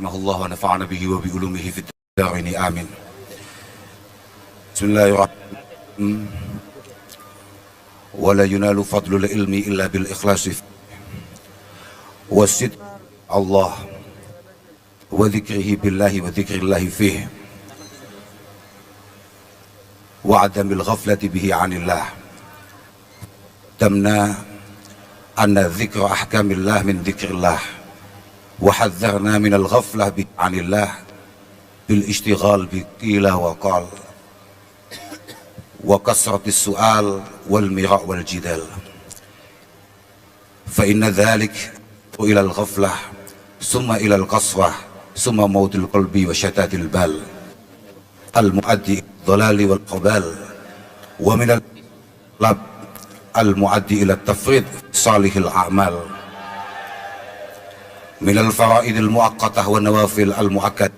الله ونفعنا به وبعلومه في الدارين آمين. بسم الله الرحمن الرحيم. ولا ينال فضل العلم إلا بالإخلاص والصدق الله وذكره بالله وذكر الله فيه وعدم الغفلة به عن الله. قدمنا أن ذكر أحكام الله من ذكر الله، وحذرنا من الغفلة عن الله بالاشتغال بقيل وقال وكثرة السؤال والمراء والجدال، فإن ذلك إلى الغفلة ثم إلى القسوة ثم موت القلب وشتات البال المؤدي إلى الضلال والقبال، ومن القلب المؤدي إلى التفريط في صالح الأعمال من الفرائض المؤقتة والنوافل المؤكدة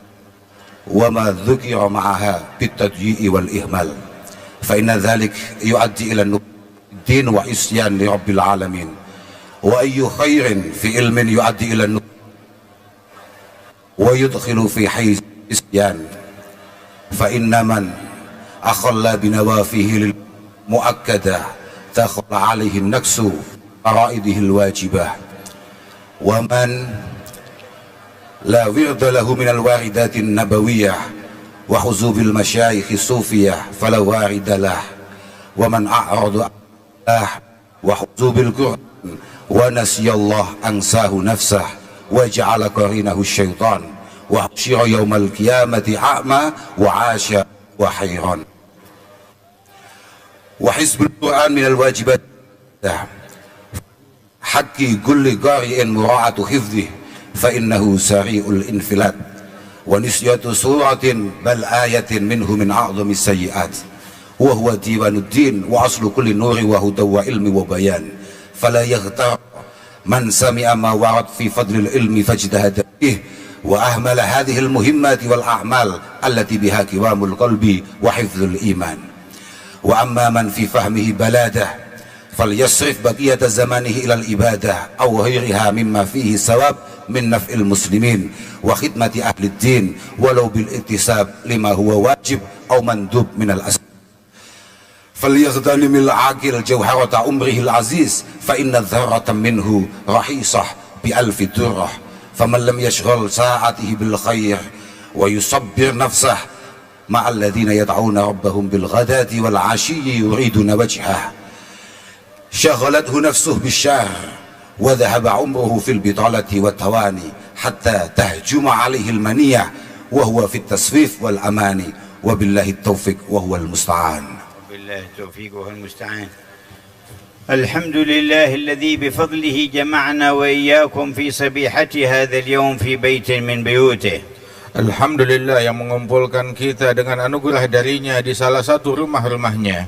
وما ذكر معها بالتضييع والإهمال، فإن ذلك يؤدي إلى الدين وعصيان لرب العالمين، وأي خير في علم يؤدي إلى ويدخل في حيز العصيان، فإن من أخل بنوافله المؤكدة دخل عليه النقص فرائضه الواجبة، ومن لا ورد له من الواردات النبوية وحزوب المشايخ الصوفية فلا وارد له، ومن أعرض عن الله وحزوب القرآن ونسي الله أنساه نفسه وجعل قرينه الشيطان وحشر يوم القيامة أعمى وعاش وحيران. وحزب القرآن من الواجبات حق كل قارئ مراعاة حفظه، فإنه سريع الانفلات، ونسية سورة بل آية منه من أعظم السيئات، وهو ديوان الدين وأصل كل نور وهدى وعلم وبيان، فلا يغتر من سمع ما ورد في فضل العلم فاجتهد به وأهمل هذه المهمات والأعمال التي بها قوام القلب وحفظ الإيمان. وأما من في فهمه بلادة فليصرف بقية زمانه إلى الإبادة أو غيرها مما فيه ثواب من نفع المسلمين وخدمة أهل الدين ولو بالاكتساب لما هو واجب أو مندوب من الأسباب. فليغتنم العاقل جوهرة عمره العزيز، فإن الذرة منه رخيصة بألف درة، فمن لم يشغل ساعته بالخير ويصبر نفسه مع الذين يدعون ربهم بالغداة والعشي يريدون وجهه شغلته نفسه بالشر وذهب عمره في البطالة والتواني حتى تهجم عليه المنية وهو في التسويف والأماني، وبالله التوفيق وهو المستعان. بالله التوفيق وهو المستعان. الحمد لله الذي بفضله جمعنا وإياكم في صبيحة هذا اليوم في بيت من بيوته. Alhamdulillah yang mengumpulkan kita dengan anugerah darinya di salah satu rumah-rumahnya.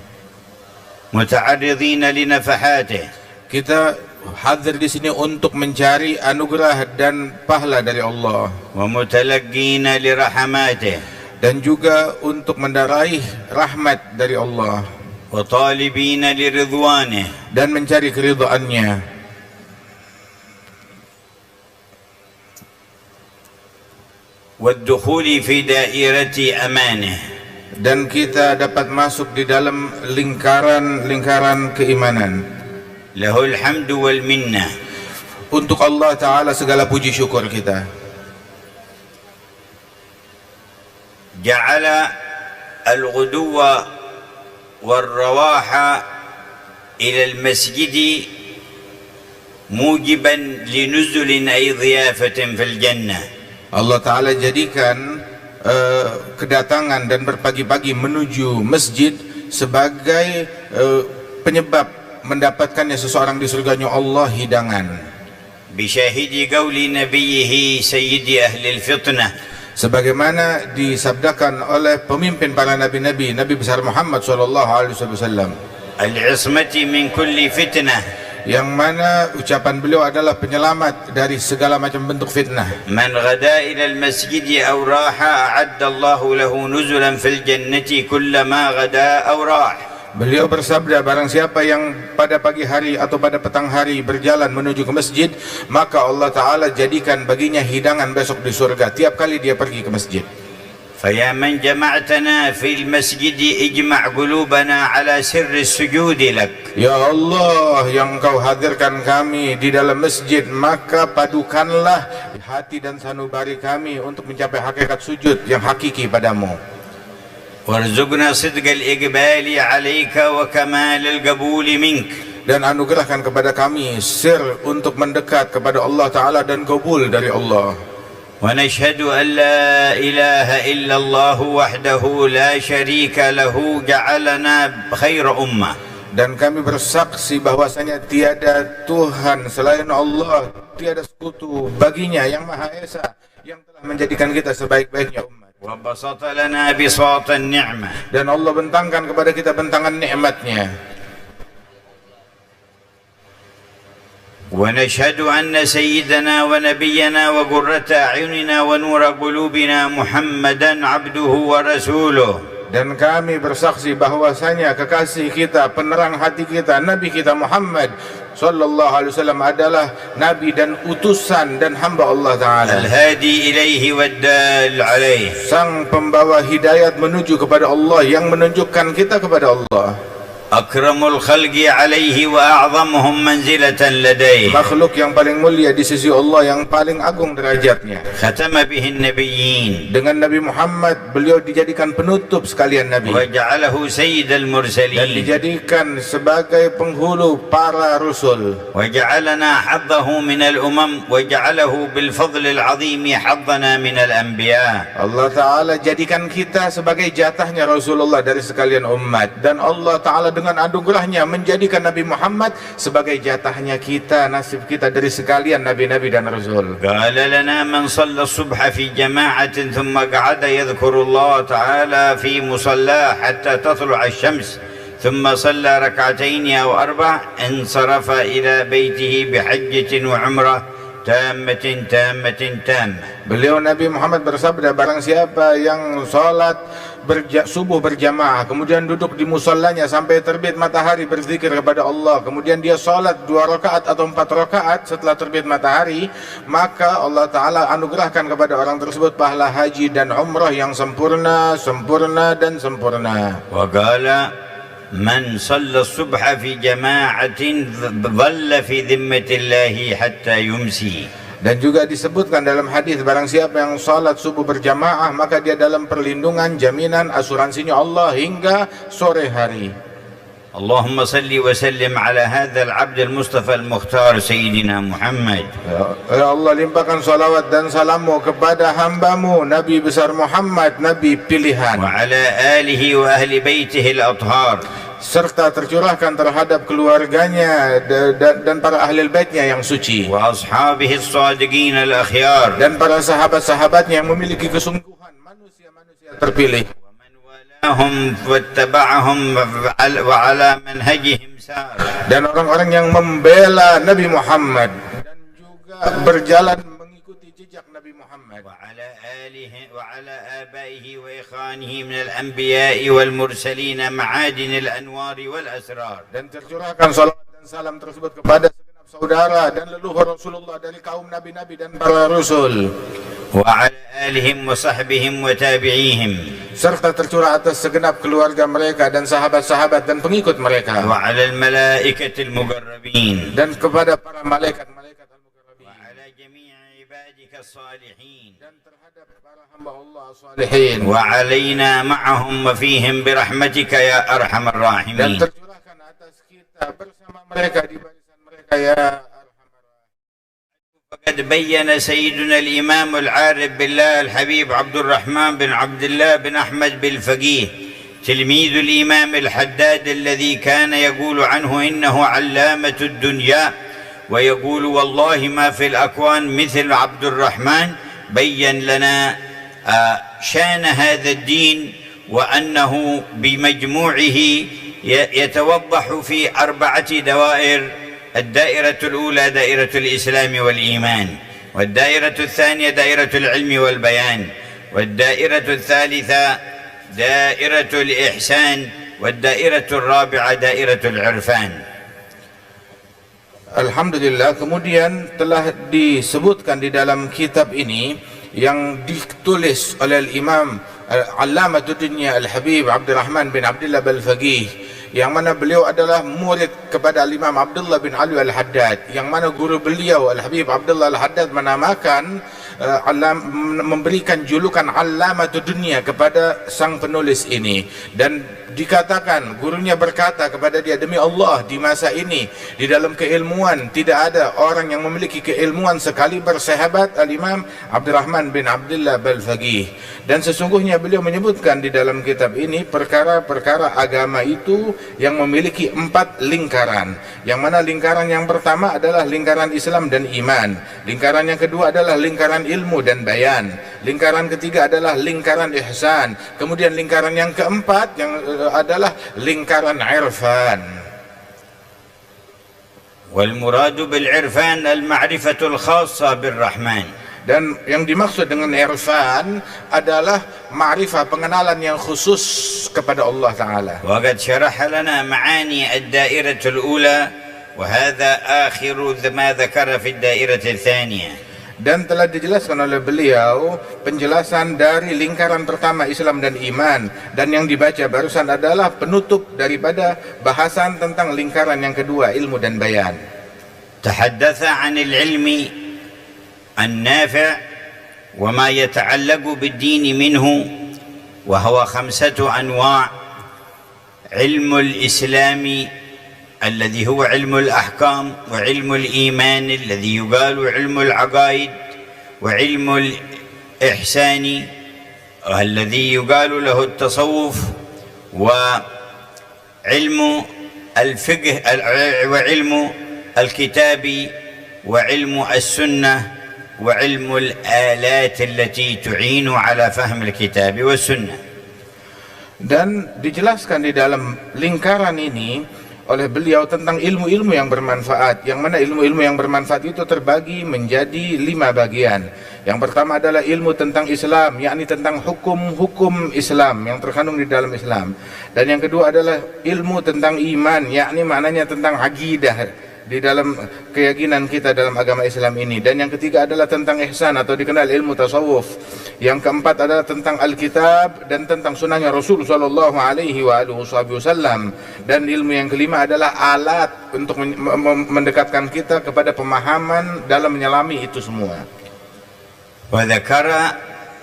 Muta'arridhina li nafahatih. Kita hadir di sini untuk mencari anugerah dan pahala dari Allah. Wa mutalaqqina li rahmatih. Dan juga untuk mendaraih rahmat dari Allah. Wa talibina li ridwanih. Dan mencari keridhaannya. والدخول في دائرة أمانه, dan kita dapat masuk di dalam lingkaran keimanan. Lahul hamdu wal minnah. Untuk Allah Ta'ala segala puji syukur kita. Ja'ala al-ghuduwa wal-rawaha ila al-masjidi mujiban linuzulin ay dhiyafatin fil jannah. Allah Ta'ala jadikan kedatangan dan berpagi-pagi menuju masjid sebagai penyebab mendapatkannya seseorang di surganya Allah hidangan. Bisyahidi qawli nabiyhi sayyidi ahli al-fitnah, sebagaimana disabdakan oleh pemimpin para nabi-nabi, Nabi besar Muhammad SAW, al-ismati min kulli fitnah, yang mana ucapan beliau adalah penyelamat dari segala macam bentuk fitnah. Man ghada ila al-masjid aw raha a'adda Allahu lahu nuzulan fil jannati kullama ghada aw rah. Beliau bersabda, barang siapa yang pada pagi hari atau pada petang hari berjalan menuju ke masjid, maka Allah Ta'ala jadikan baginya hidangan besok di surga tiap kali dia pergi ke masjid. فيا من جمعتنا في المسجد اجمع قلوبنا على سر السجود لك. Ya Allah, yang Engkau hadirkan kami di dalam masjid, maka padukanlah hati dan sanubari kami untuk mencapai hakikat sujud yang hakiki padamu. وارزقنا صدق الإقبال عليك وكمال القبول منك. Dan anugerahkan kepada kami sir untuk mendekat kepada Allah Ta'ala dan kabul dari Allah. ونشهد أن لا إله إلا الله وحده لا شريك له جعلنا خير أمة. Dan kami bersaksi bahwasanya tiada Tuhan selain Allah, tiada sekutu baginya yang Maha Esa, yang telah menjadikan kita sebaik-baiknya umat. وبسط لنا بساط النعمة. Dan Allah bentangkan kepada kita bentangan nikmatnya. ونشهد أن سيدنا ونبينا وقرة أعيننا ونور قلوبنا محمدا عبده ورسوله. Dan kami bersaksi bahwasanya kekasih kita, penerang hati kita, Nabi kita Muhammad sallallahu alaihi wasallam adalah nabi dan utusan dan hamba Allah Ta'ala. Al-hadi ilaihi wad-dal alaih. Sang pembawa hidayat menuju kepada Allah, yang menunjukkan kita kepada Allah. Akramul khalqi alaihi wa a'zamuhum manzilatan ladayh. Makhluk yang paling mulia di sisi Allah, yang paling agung derajatnya. Khatama bihi an-nabiyyin. Dengan Nabi Muhammad beliau dijadikan penutup sekalian nabi. Wa ja'alahu sayyidal mursalin. Dan dijadikan sebagai penghulu para rasul. Wa ja'alana haddahu min al-umam wa ja'alahu bil fadl al-'azim haddana min al-anbiya. Allah Ta'ala jadikan kita sebagai jatahnya Rasulullah dari sekalian umat, dan Allah Ta'ala dengan anugerahnya menjadikan Nabi Muhammad sebagai jatahnya kita, nasib kita dari sekalian nabi-nabi dan rasul. Qala lana man shalla as-subha fi jama'atin thumma qa'ada yadhkuru Allah Ta'ala fi musalla hatta tatlu'a asy-syams thumma shalla rak'atayn aw arba' insarafa ila baitihi bihajjatin wa 'umrah tammatin. Beliau Nabi Muhammad bersabda, barang siapa yang salat subuh berjamaah, kemudian duduk di musallanya sampai terbit matahari berzikir kepada Allah, kemudian dia salat 2 rakaat atau 4 rakaat setelah terbit matahari, maka Allah Ta'ala anugerahkan kepada orang tersebut pahala haji dan umrah yang sempurna dan sempurna. Wa qala man shalla as-subha fi jama'atin dhalla fi dhimmatillahi hatta yumsi. Dan juga disebutkan dalam hadis, barang siapa yang salat subuh berjamaah, maka dia dalam perlindungan, jaminan, asuransinya Allah hingga sore hari. Allahumma salli wa sallim ala hadzal 'abd al-mustafa al-mukhtar sayyidina Muhammad. Ya Allah, limpahkan salawat dan salammu kepada hambamu Nabi besar Muhammad, Nabi pilihan. Wa ala alihi wa ahli baitihi al-athhar. Serta tercurahkan terhadap keluarganya dan para ahli baitnya yang suci. Wa ashabihi as-sadiqin al-akhyar. Dan para sahabat-sahabatnya yang memiliki kesungguhan, manusia-manusia terpilih. Wa man walahum wattaba'ahum wa ala manhajihim sar. Dan orang-orang yang membela Nabi Muhammad dan juga berjalan mengikuti jejak Nabi Muhammad. Wa ala alihi wa ala abaihi wa ikhwanihi min al-anbiya'i wal mursalin ma'adin al-anwar wal asrar. Dan tercurahkan salawat dan salam tersebut kepada segenap saudara dan leluhur Rasulullah dari kaum nabi-nabi dan para rasul. Wa ala alihim wa sahbihim wa tabi'ihim. Serta tercurah atas segenap keluarga mereka dan sahabat-sahabat dan pengikut mereka. Wa ala al-malaikati al-muqarrabin. Dan kepada para malaikat-malaikat al-muqarrabin. Wa ala jami'i ibadika as-salihin. Dan terhadap para hamba Allah as-salihin. Wa alaina ma'ahum wa fihim birahmatika ya arhamar rahimin. Dan tercurahkan atas kita bersama mereka di barisan mereka ya arhamar rahimin. وقد بين سيدنا الإمام العارف بالله الحبيب عبد الرحمن بن عبد الله بن أحمد بالفقيه تلميذ الإمام الحداد الذي كان يقول عنه إنه علامة الدنيا ويقول والله ما في الأكوان مثل عبد الرحمن، بين لنا شان هذا الدين وأنه بمجموعه يتوضح في 4 دوائر. الدائرة الأولى دائرة الإسلام والإيمان، والدائرة الثانية دائرة العلم والبيان، والدائرة الثالثة دائرة الإحسان، والدائرة الرابعة دائرة العرفان. Alhamdulillah, kemudian telah disebutkan di dalam kitab ini yang ditulis oleh Imam Allamatuddin Al-Habib Abdurrahman bin Abdullah Al-Faqih, yang mana beliau adalah murid kepada Imam Abdullah bin Ali Al-Haddad, yang mana guru beliau Al-Habib Abdullah Al-Haddad menamakan memberikan julukan Allamatuddin kepada sang penulis ini. Dan dikatakan, gurunya berkata kepada dia, demi Allah, di masa ini di dalam keilmuan tidak ada orang yang memiliki keilmuan sekali bersahabat Al-Imam Abdurrahman bin Abdullah Al-Faqih. Dan sesungguhnya beliau menyebutkan di dalam kitab ini perkara-perkara agama itu yang memiliki 4 lingkaran, yang mana lingkaran yang pertama adalah lingkaran Islam dan iman, lingkaran yang kedua adalah lingkaran ilmu dan bayan, lingkaran ketiga adalah lingkaran ihsan, kemudian lingkaran yang keempat yang adalah lingkaran irfan. Wal muradu bil irfan al ma'rifatul khassa bir rahman. Dan yang dimaksud dengan irfan adalah ma'rifah, pengenalan yang khusus kepada Allah Ta'ala. وقد شرح لنا معاني الدائرة الأولى وهذا آخر ما ذكر في الدائرة الثانية. Dan telah dijelaskan oleh beliau penjelasan dari lingkaran pertama Islam dan iman, dan yang dibaca barusan adalah penutup daripada bahasan tentang lingkaran yang kedua, ilmu dan bayan. تحدث عن العلم النافع وما يتعلق بالدين منه، وهو 5 أنواع: علم الإسلام الذي هو علم الأحكام، وعلم الإيمان الذي يقال علم العقائد، وعلم الإحسان الذي يقال له التصوف، وعلم الفقه وعلم الكتاب، وعلم السنة، وعلم الآلات التي تعين على فهم الكتاب والسنة. Dan dijelaskan di dalam lingkaran ini oleh beliau tentang ilmu-ilmu yang bermanfaat, yang mana ilmu-ilmu yang bermanfaat itu terbagi menjadi 5 bagian. Yang pertama adalah ilmu tentang Islam, yakni tentang hukum-hukum Islam yang terkandung di dalam Islam. Dan yang kedua adalah ilmu tentang iman, yakni maknanya tentang akidah di dalam keyakinan kita dalam agama Islam ini. Dan yang ketiga adalah tentang ihsan atau dikenal ilmu tasawuf. Yang keempat adalah tentang Alkitab dan tentang sunnahnya Rasul sallallahu alaihi wasallam. Dan ilmu yang kelima adalah alat untuk mendekatkan kita kepada pemahaman dalam menyelami itu semua. وذكر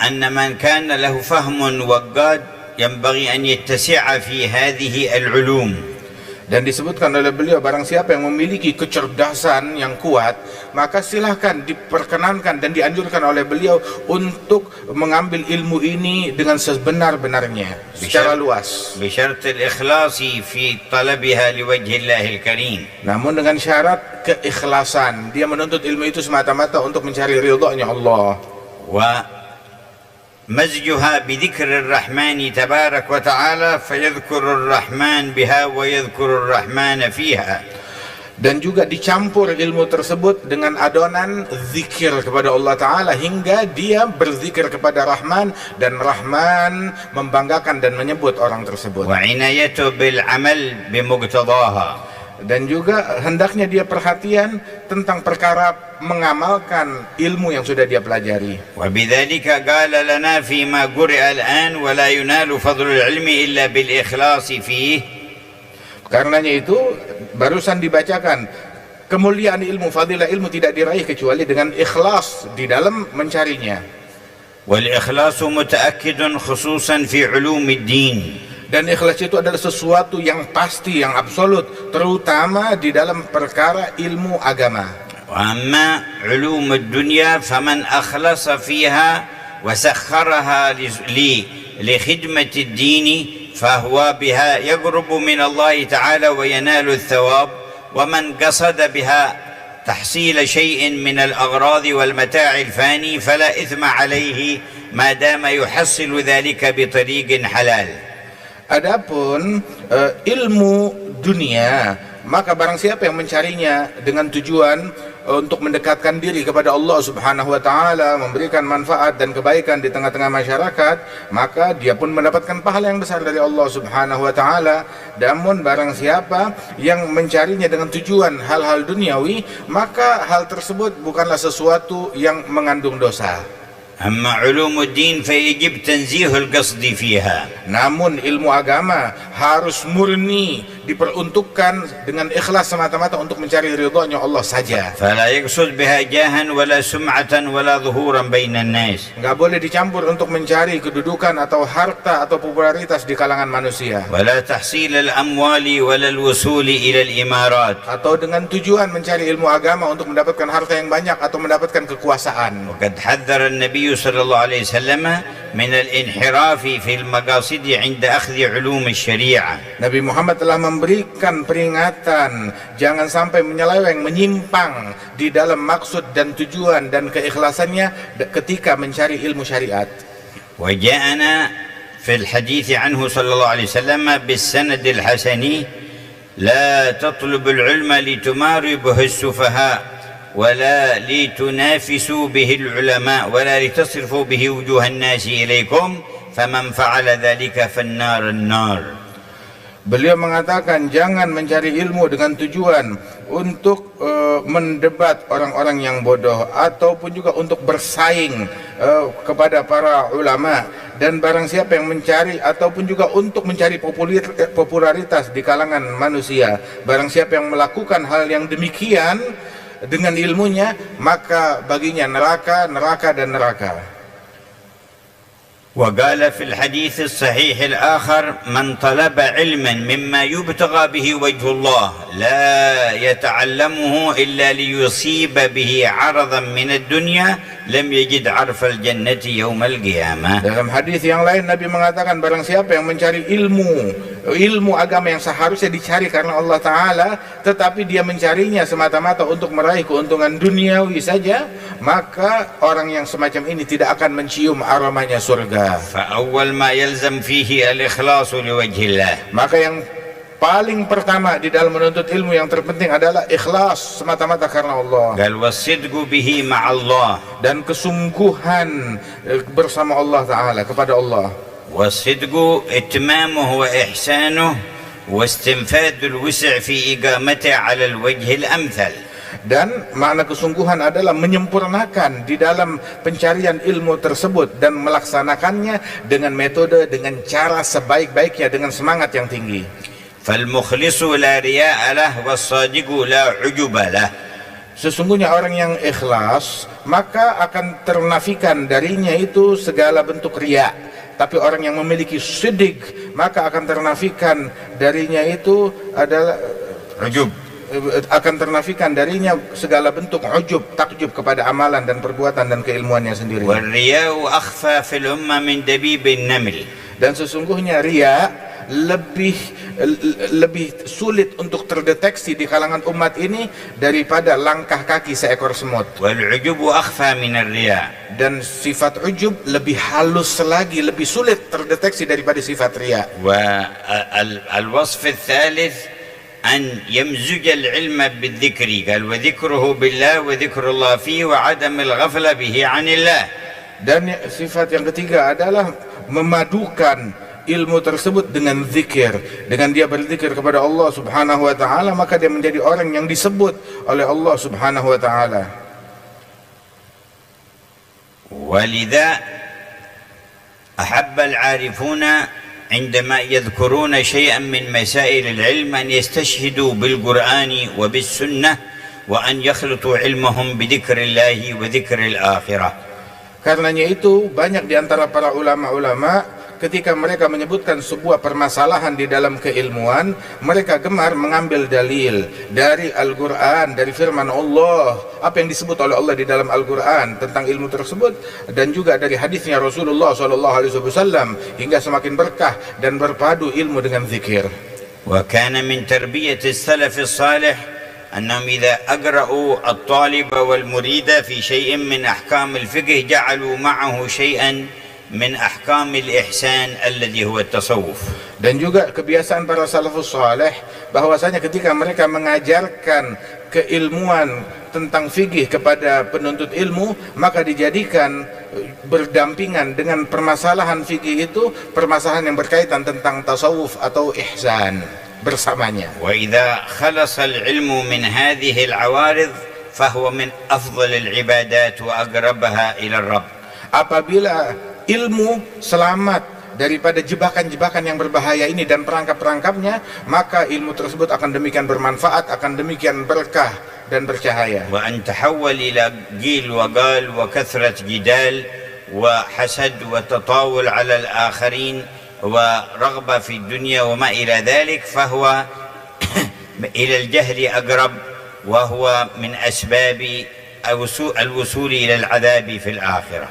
أن من كان له فهم وقاد ينبغي أن يتسع في هذه العلوم. Dan disebutkan oleh beliau, barang siapa yang memiliki kecerdasan yang kuat, maka silahkan diperkenankan dan dianjurkan oleh beliau untuk mengambil ilmu ini dengan sebenar-benarnya, secara luas. بشرط الإخلاص في طلبها لوجه الله الكريم. Namun dengan syarat keikhlasan, dia menuntut ilmu itu semata-mata untuk mencari ridha-Nya Allah. مزجها بذكر الرحمن تبارك وتعالى فيذكر الرحمن بها ويذكر الرحمن فيها. Dan juga dicampur ilmu tersebut dengan adonan zikir kepada Allah Ta'ala, hingga dia berzikir kepada Rahman, dan Rahman membanggakan dan menyebut orang tersebut. وعنايته بالعمل بمقتضاها. Dan juga hendaknya dia perhatian tentang perkara mengamalkan ilmu yang sudah dia pelajari. وبذلك قال لنا فيما قرئ الآن ولا ينال فضل العلم إلا بالإخلاص فيه. Karenanya itu barusan dibacakan, kemuliaan ilmu, fadilah ilmu tidak diraih kecuali dengan ikhlas di dalam mencarinya. والإخلاص متأكد خصوصا في علوم الدين. Dan ikhlas itu adalah sesuatu yang pasti, yang absolut, terutama di dalam perkara ilmu agama. وأما علوم الدنيا فمن أخلص فيها وسخرها لخدمة الدين فهو بها يقرب من الله تعالى وينال الثواب، ومن قصد بها تحصيل شيء من الأغراض والمتاع الفاني فلا إثم عليه ما دام يحصل ذلك بطريق حلال. Adapun ilmu dunia, maka barang siapa yang mencarinya dengan tujuan untuk mendekatkan diri kepada Allah Subhanahu wa taala, memberikan manfaat dan kebaikan di tengah-tengah masyarakat, maka dia pun mendapatkan pahala yang besar dari Allah Subhanahu wa taala. Namun barang siapa yang mencarinya dengan tujuan hal-hal duniawi, maka hal tersebut bukanlah sesuatu yang mengandung dosa. أما علوم الدين فيجب تنزيه القصد فيها. Namun ilmu agama harus murni, diperuntukkan dengan ikhlas semata-mata untuk mencari ridhonya Allah saja. فلا يقصد بها جاها ولا سمعة ولا ظهورا بين الناس. Enggak boleh dicampur untuk mencari kedudukan atau harta atau popularitas di kalangan manusia. ولا تحصيل الأموال ولا الوصول إلى الإمارات. Atau dengan tujuan mencari ilmu agama untuk mendapatkan harta yang banyak atau mendapatkan kekuasaan. وقد حذر النبي صلى الله عليه وسلم من الانحراف في المقاصد عند أخذ علوم الشريعة. Nabi Muhammad telah memberikan peringatan jangan sampai menyeleweng, menyimpang di dalam maksud dan tujuan dan keikhlasannya ketika mencari ilmu syariat. وجاءنا في الحديث عنه صلى الله عليه وسلم بالسند الحسن لا تطلب العلم لتماروا به السفهاء ولا لتنافسوا به العلماء ولا لتصرفوا به وجوه الناس إليكم فمن فعل ذلك فالنار النار. Beliau mengatakan jangan mencari ilmu dengan tujuan untuk mendebat orang-orang yang bodoh ataupun juga untuk bersaing kepada para ulama, dan barang siapa yang mencari ataupun juga untuk mencari popularitas di kalangan manusia, barang siapa yang melakukan hal yang demikian dengan ilmunya, maka baginya neraka, neraka dan neraka. وقال في الحديث الصحيح الآخر من طلب علما مما يبتغى به وجه الله لا يتعلمه إلا ليصيب به عرضا من الدنيا لم يجد عرف الجنة يوم القيامة. Dalam hadis yang lain Nabi mengatakan barang siapa yang mencari ilmu agama yang seharusnya dicari karena Allah Ta'ala, tetapi dia mencarinya semata-mata untuk meraih keuntungan duniawi saja, maka orang yang semacam ini tidak akan mencium aromanya surga. فأول ما يلزم فيه الإخلاص لوجه الله. Maka yang paling pertama di dalam menuntut ilmu yang terpenting adalah ikhlas semata-mata karena Allah. قال والصدق به مع الله. Dan kesungguhan bersama Allah Ta'ala, kepada Allah. والصدق إتمامه وإحسانه واستنفاذ الوسع في إقامته على الوجه الأمثل. Dan makna kesungguhan adalah menyempurnakan di dalam pencarian ilmu tersebut dan melaksanakannya dengan metode, dengan cara sebaik-baiknya, dengan semangat yang tinggi. فالمخلص لا رياء له والصادق لا عجب له. Sesungguhnya orang yang ikhlas maka akan ternafikan darinya itu segala bentuk riya. Tapi orang yang memiliki siddiq maka akan ternafikan darinya itu adalah ujub, akan ternafikan darinya segala bentuk ujub, takjub kepada amalan dan perbuatan dan keilmuannya sendiri. والرياء أخفى في الأمة من دبيب النمل. Dan sesungguhnya riya lebih sulit untuk terdeteksi di kalangan umat ini daripada langkah kaki seekor semut. والعجب أخفى من الرياء. Dan sifat ujub lebih halus lagi, lebih sulit terdeteksi daripada sifat riya. والوصف الثالث أن يمزج العلم بالذكر. قال وذكره بالله وذكر الله فيه وعدم الغفلة به عن الله. Dan sifat yang ketiga adalah memadukan ilmu tersebut dengan zikir. Dengan dia berzikir kepada Allah Subhanahu wa taala, maka dia menjadi orang yang disebut oleh Allah Subhanahu wa taala. ولذا أحب العارفون عندما يذكرون شيئا من مسائل العلم أن يستشهدوا بالقرآن وبالسنة وأن يخلطوا علمهم بذكر الله وذكر الآخرة. Karenanya itu banyak di antara para ulama-ulama ketika mereka menyebutkan sebuah permasalahan di dalam keilmuan, mereka gemar mengambil dalil dari Al-Quran, dari firman Allah, apa yang disebut oleh Allah di dalam Al-Quran tentang ilmu tersebut, dan juga dari hadisnya Rasulullah SAW, hingga semakin berkah dan berpadu ilmu dengan zikir. وكان من تربية السلف الصالح أنهم إذا أقرأوا الطالب والمريد في شيء من أحكام الفقه جعلوا معه شيئا من أحكام الإحسان الذي هو التصوف. Dan juga kebiasaan para salafus saleh bahwasanya ketika mereka mengajarkan keilmuan tentang fikih kepada penuntut ilmu, maka dijadikan berdampingan dengan permasalahan fikih itu permasalahan yang berkaitan tentang tasawuf atau ihsan bersamanya. وإذا خلص العلم من هذه العوارض فهو من أفضل العبادات وأقربها إلى الرب. Apabila ilmu selamat daripada jebakan-jebakan yang berbahaya ini dan perangkap-perangkapnya, maka ilmu tersebut akan demikian bermanfaat, akan demikian berkah dan bercahaya. وأن تحول إلى قيل وقال وكثرة جدال وحسد وتطاول على الآخرين ورغبة في الدنيا وما إلى ذلك فهو إلى الجهل أقرب وهو من أسباب الوصول إلى العذاب في الآخرة.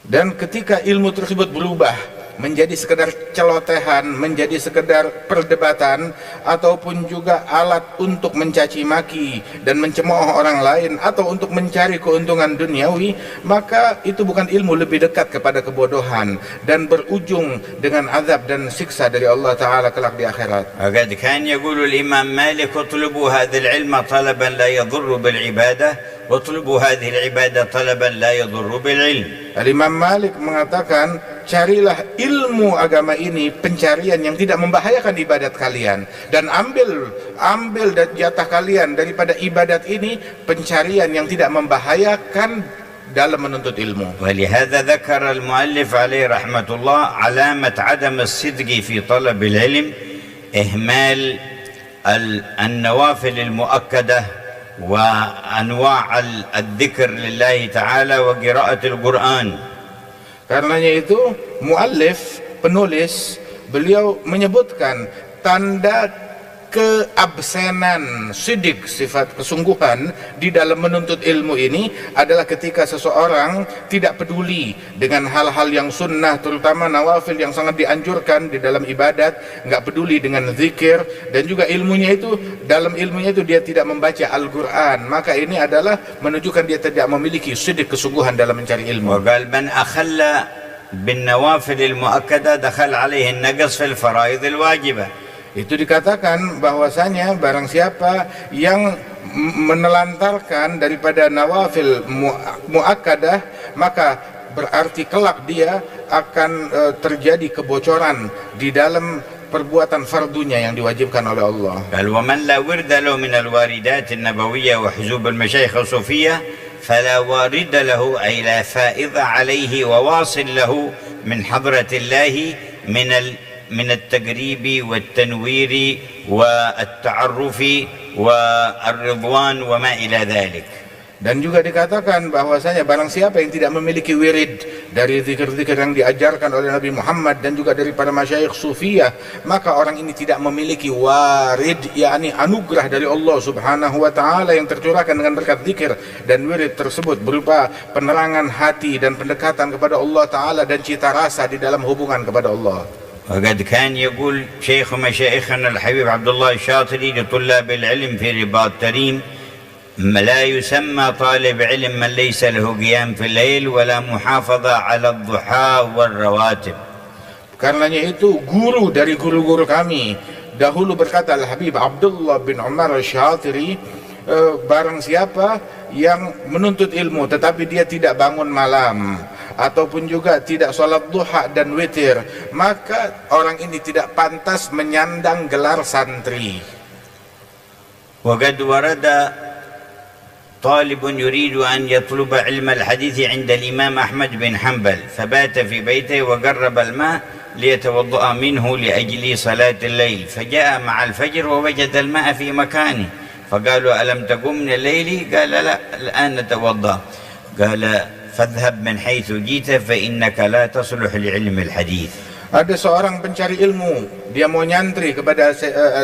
Dan ketika ilmu tersebut berubah menjadi sekedar celotehan, menjadi sekedar perdebatan, ataupun juga alat untuk mencaci maki dan mencemooh orang lain, atau untuk mencari keuntungan duniawi, maka itu bukan ilmu, lebih dekat kepada kebodohan dan berujung dengan azab dan siksa dari Allah Ta'ala kelak di akhirat. وقد كان يقول الإمام مالك اطلبوا هذا العلم طلبا لا يضر بالعبادة واطلبوا هذه العبادة طلبا لا يضر بالعلم. Imam Malik mengatakan, carilah ilmu agama ini pencarian yang tidak membahayakan ibadat kalian, dan ambil jatah kalian daripada ibadat ini pencarian yang tidak membahayakan dalam menuntut ilmu. ولهذا ذكر المؤلف عليه رحمة الله علامة عدم الصدق في طلب العلم إهمال النوافل المؤكدة وأنواع الذكر لله تعالى وقراءة القرآن. Karenanya itu muallif, penulis, beliau menyebutkan tanda keabsenan sidik, sifat kesungguhan di dalam menuntut ilmu ini adalah ketika seseorang tidak peduli dengan hal-hal yang sunnah, terutama nawafil yang sangat dianjurkan di dalam ibadat, nggak peduli dengan zikir, dan juga ilmunya itu, dalam ilmunya itu dia tidak membaca Al-Quran, maka ini adalah menunjukkan dia tidak memiliki sidik kesungguhan dalam mencari ilmu. وقال من أخل بالنوافل المؤكدة دخل عليه النقص في الفرائض الواجبة. Itu dikatakan bahwasanya barang siapa yang menelantarkan daripada nawafil muakkadah, maka berarti kelak dia akan terjadi kebocoran di dalam perbuatan fardunya yang diwajibkan oleh Allah. قال ومن لا ورد له من الواردات النبوية وحزوب المشايخ الصوفية فلا وارد له أي لا فائض عليه وواصل له من حضرة الله من التقريب والتنوير والتعرف والرضوان وما إلى ذلك. Dan juga dikatakan bahwasanya barang siapa yang tidak memiliki wirid dari zikir-zikir yang diajarkan oleh Nabi Muhammad dan juga dari para masyayikh sufiyah, maka orang ini tidak memiliki warid, yakni anugerah dari Allah Subhanahu wa taala yang tercurahkan dengan berkat zikir dan wirid tersebut berupa penerangan hati dan pendekatan kepada Allah taala dan cita rasa di dalam hubungan kepada Allah. وقد كان يقول شيخ مشايخنا الحبيب عبد الله الشاطري لطلاب العلم في رباط تريم لا يسمى طالب علم من ليس له قيام في الليل ولا محافظة على الضحى والرواتب. Karenanya itu guru dari guru-guru kami dahulu berkata, Al-Habib Abdullah bin Umar Al-Syatiri, barang siapa yang menuntut ilmu tetapi dia tidak bangun malam ataupun juga tidak sholat duha dan witir, maka orang ini tidak pantas menyandang gelar santri. وقد ورد طالب يريد أن يطلب علم الحديث عند الإمام أحمد بن حنبل فبات في بيته وقرب الماء ليتوضأ منه لأجل صلاة الليل، فجاء مع الفجر ووجد الماء في مكانه فقالوا ألم تقم من الليل؟ قال لا الآن نتوضأ. قال فاذهب من حيث جئت فإنك لا تصلح لعلم الحديث. Ada seorang pencari ilmu, dia mau nyantri kepada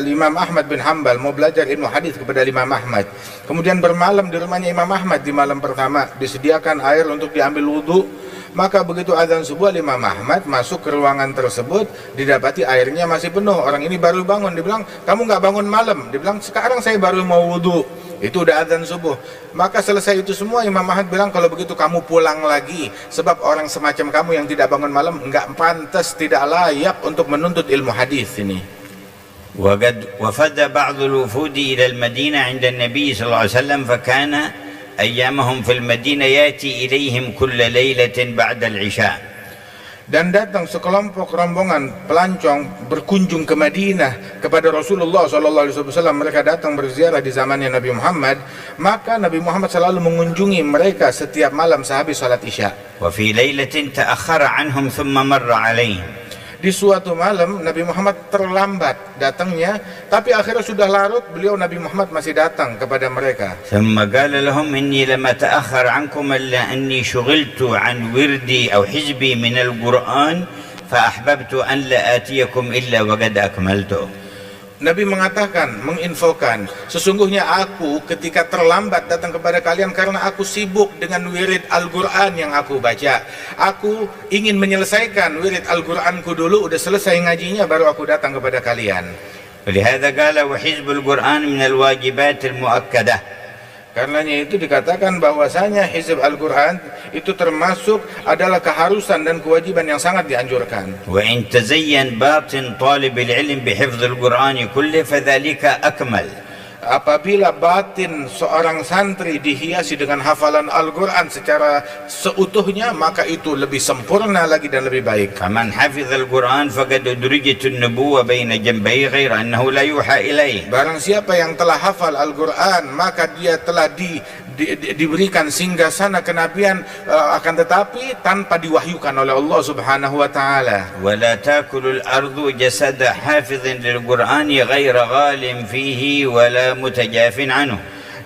Imam Ahmad bin Hanbal, mau belajar ilmu hadis kepada Imam Ahmad. Kemudian bermalam di rumahnya Imam Ahmad di malam pertama, disediakan air untuk diambil wudhu. Maka begitu azan subuh, Imam Ahmad masuk ke ruangan tersebut, didapati airnya masih penuh. Orang ini baru bangun, dibilang, kamu nggak bangun malam? Dibilang, sekarang saya baru mau wudhu. Itu udah azan subuh. Maka selesai itu semua, Imam Ahmad bilang, kalau begitu kamu pulang lagi, sebab orang semacam kamu yang tidak bangun malam nggak pantas, tidak layak untuk menuntut ilmu hadis ini. وقد وفد بعض الوفود إلى المدينة عند النبي صلى الله عليه وسلم فكان أيامهم في المدينة يأتي إليهم كل ليلة بعد العشاء. Dan datang sekelompok rombongan pelancong berkunjung ke Madinah kepada Rasulullah SAW. Mereka datang berziarah di zamannya Nabi Muhammad, maka Nabi Muhammad selalu mengunjungi mereka setiap malam sehabis salat Isya. وفي ليلة تأخر عنهم ثم مر عليهم. Di suatu malam Nabi Muhammad terlambat datangnya, tapi akhirnya sudah larut, beliau Nabi Muhammad masih datang kepada mereka. ثم قال لهم إني لم أتأخر عنكم إلا أني شغلت عن وردي أو حزبي من القرآن فأحببت أن لا آتيكم إلا وقد أكملته. Nabi mengatakan, menginfokan, sesungguhnya aku ketika terlambat datang kepada kalian karena aku sibuk dengan wirid Al-Quran yang aku baca. Aku ingin menyelesaikan wirid Al-Quranku dulu, udah selesai ngajinya baru aku datang kepada kalian. ولهذا قال وحزب القرآن من الواجبات المؤكدة. Karenanya itu dikatakan bahwasanya hizb Al-Quran itu termasuk adalah keharusan dan kewajiban yang sangat dianjurkan. وإن تزين باطن طالب العلم بحفظ القرآن كله فذلك أكمل. Apabila batin seorang santri dihiasi dengan hafalan Al-Quran secara seutuhnya, maka itu lebih sempurna lagi dan lebih baik. فمن حفظ القرآن فقد أدرجت النبوة بين جنبيه غير أنه لا يوحى إليه. Barang siapa yang telah hafal Al-Quran, maka dia telah diberikan singgasana kenabian, akan tetapi tanpa diwahyukan oleh Allah Subhanahu wa taala. ولا تأكل الأرض جسد حافظ للقرآن غير غال فيه ولا متجاف عنه.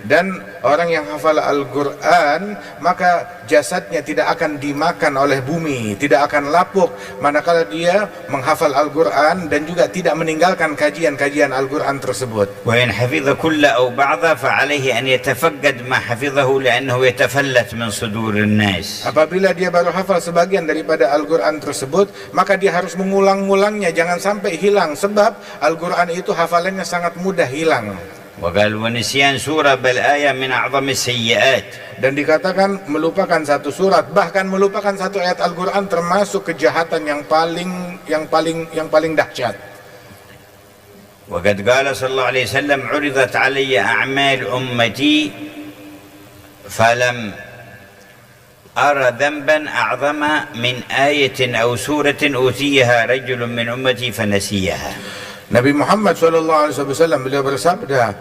Dan orang yang hafal Al-Quran, maka jasadnya tidak akan dimakan oleh bumi, tidak akan lapuk manakala dia menghafal Al-Quran, dan juga tidak meninggalkan kajian-kajian Al-Quran tersebut. وإن حفظ كل أو بعض فعليه أن يتفقد ما حفظه لأنه يتفلت من صدور الناس. Apabila dia baru hafal sebagian daripada Al-Quran tersebut, maka dia harus mengulang-ulangnya, jangan sampai hilang, sebab Al-Quran itu hafalannya sangat mudah hilang. وقال ونسيان سورة بل آية من أعظم السيئات. Dan dikatakan melupakan satu surat, bahkan melupakan satu ayat Al-Quran termasuk kejahatan yang paling dahsyat. وقد قال صلى الله عليه وسلم عرضت علي أعمال أمتي فلم أرى ذنبا أعظم من آية أو سورة أوتيها رجل من أمتي فنسيها. Nabi Muhammad SAW beliau bersabda,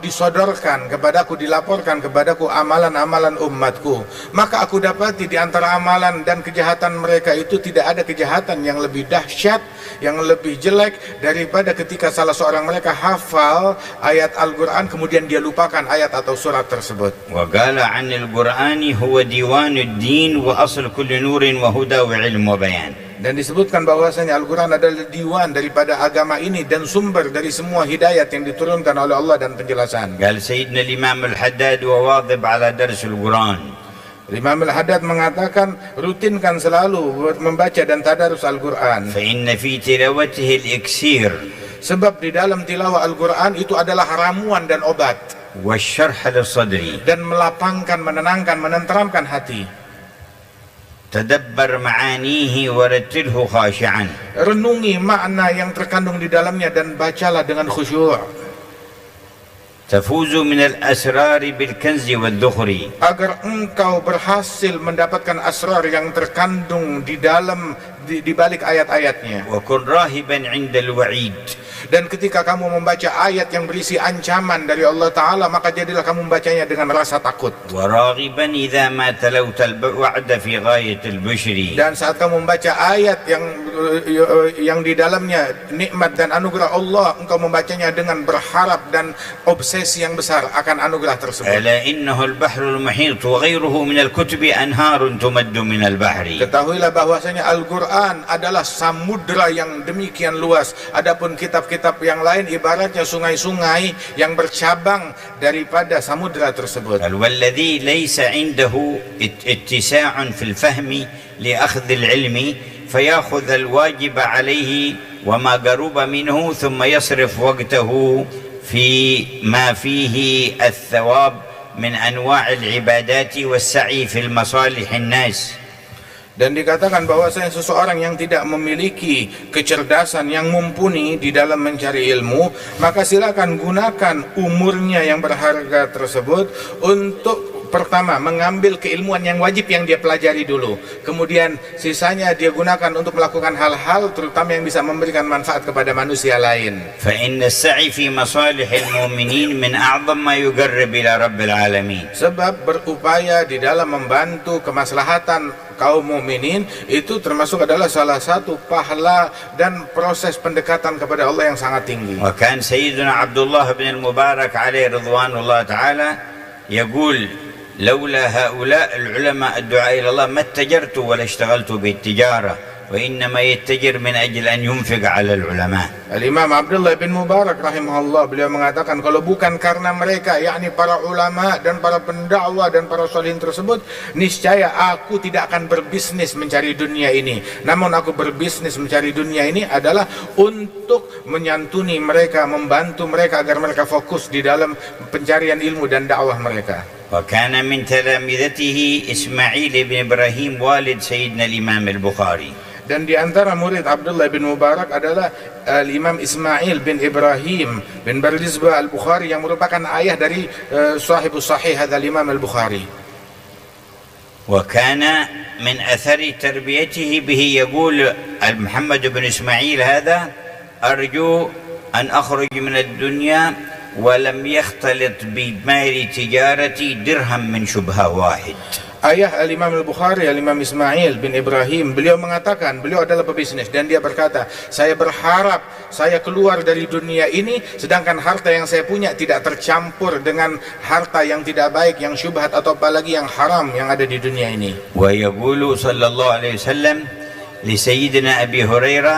disodorkan kepadaku, dilaporkan kepadaku amalan-amalan umatku, maka aku dapati di antara amalan dan kejahatan mereka itu tidak ada kejahatan yang lebih dahsyat, yang lebih jelek daripada ketika salah seorang mereka hafal ayat Al-Quran kemudian dia lupakan ayat atau surat tersebut. وقال عن القرآن هو ديوان الدين وأصل كل نور وهدى وعلم وبيان. Dan disebutkan bahwasanya Al-Quran adalah diwan daripada agama ini dan sumber dari semua hidayat yang diturunkan oleh Allah dan penjelasan. قال سيدنا الإمام الحداد وواظب على درس القرآن. Imam Al-Haddad mengatakan, rutinkan selalu membaca dan tadarus Al-Quran. فإن في تلاوته الإكسير. Sebab di dalam tilawah Al-Quran itu adalah ramuan dan obat. والشرح للصدر. Dan melapangkan, menenangkan, menenteramkan hati. تدبر معانيه ورتله خاشعا. Renungi makna yang terkandung di dalamnya dan bacalah dengan khusyuk. تفوز من الأسرار بالكنز والذخر. Agar engkau berhasil mendapatkan asrar yang terkandung di dalam di balik ayat-ayatnya. وكن راهبا عند الوعيد. Dan ketika kamu membaca ayat yang berisi ancaman dari Allah Ta'ala, maka jadilah kamu membacanya dengan rasa takut. وراغبا إذا ما تلوت الوعد في غاية البشر. Dan saat kamu membaca ayat yang di dalamnya nikmat dan anugerah Allah, engkau membacanya dengan berharap dan obsesi yang besar akan anugerah tersebut. ألا إنه البحر المحيط وغيره من الكتب أنهار تمد من البحر. Ketahuilah bahwasanya Al-Quran adalah samudra yang demikian luas. Adapun kitab-kitab yang lain ibaratnya sungai-sungai yang bercabang daripada samudra tersebut. والذي ليس عنده اتساع في الفهم لأخذ العلم فيأخذ الواجب عليه وما قرب منه ثم يصرف وقته في ما فيه الثواب من أنواع العبادات والسعي في المصالح الناس. Dan dikatakan bahwasanya seseorang yang tidak memiliki kecerdasan yang mumpuni di dalam mencari ilmu, maka silakan gunakan umurnya yang berharga tersebut untuk pertama mengambil keilmuan yang wajib yang dia pelajari dulu, kemudian sisanya dia gunakan untuk melakukan hal-hal terutama yang bisa memberikan manfaat kepada manusia lain. فإن السعي في مصالح المؤمنين من أعظم ما يقرب إلى رب العالمين. Sebab berupaya di dalam membantu kemaslahatan kaum mukminin itu termasuk adalah salah satu pahala dan proses pendekatan kepada Allah yang sangat tinggi. وكان سيدنا عبد الله بن المبارك عليه رضوان الله تعالى يقول: لولا هؤلاء العلماء الدعاء إلى الله ما اتجرت ولا اشتغلت بالتجارة وإنما يتجر من أجل أن ينفق على العلماء. Al-Imam Abdullah bin Mubarak rahimahullah, beliau mengatakan kalau bukan karena mereka, yakni para ulama dan para pendakwah dan para salihin tersebut, niscaya aku tidak akan berbisnis mencari dunia ini. Namun aku berbisnis mencari dunia ini adalah untuk menyantuni mereka, membantu mereka agar mereka fokus di dalam pencarian ilmu dan dakwah mereka. وكان من تلامذته إسماعيل بن إبراهيم والد سيدنا الإمام البخاري. Dan di antara murid Abdullah bin Mubarak adalah Imam Ismail bin Ibrahim bin Bardizbah al-Bukhari yang merupakan ayah dari sahibus sahih hadal Imam al-Bukhari. وكان من أثر تربيته به يقول محمد بن إسماعيل هذا: أرجو أن أخرج من الدنيا ولم يختلط بمال تجارتي درهم من شبهة واحد. Ayah Al-Imam Al-Bukhari, Al-Imam Ismail bin Ibrahim, beliau mengatakan, beliau adalah pebisnis dan dia berkata, saya berharap saya keluar dari dunia ini sedangkan harta yang saya punya tidak tercampur dengan harta yang tidak baik, yang syubhat atau apalagi yang haram yang ada di dunia ini. ويقول صلى الله عليه وسلم لسيدنا أبي هريرة: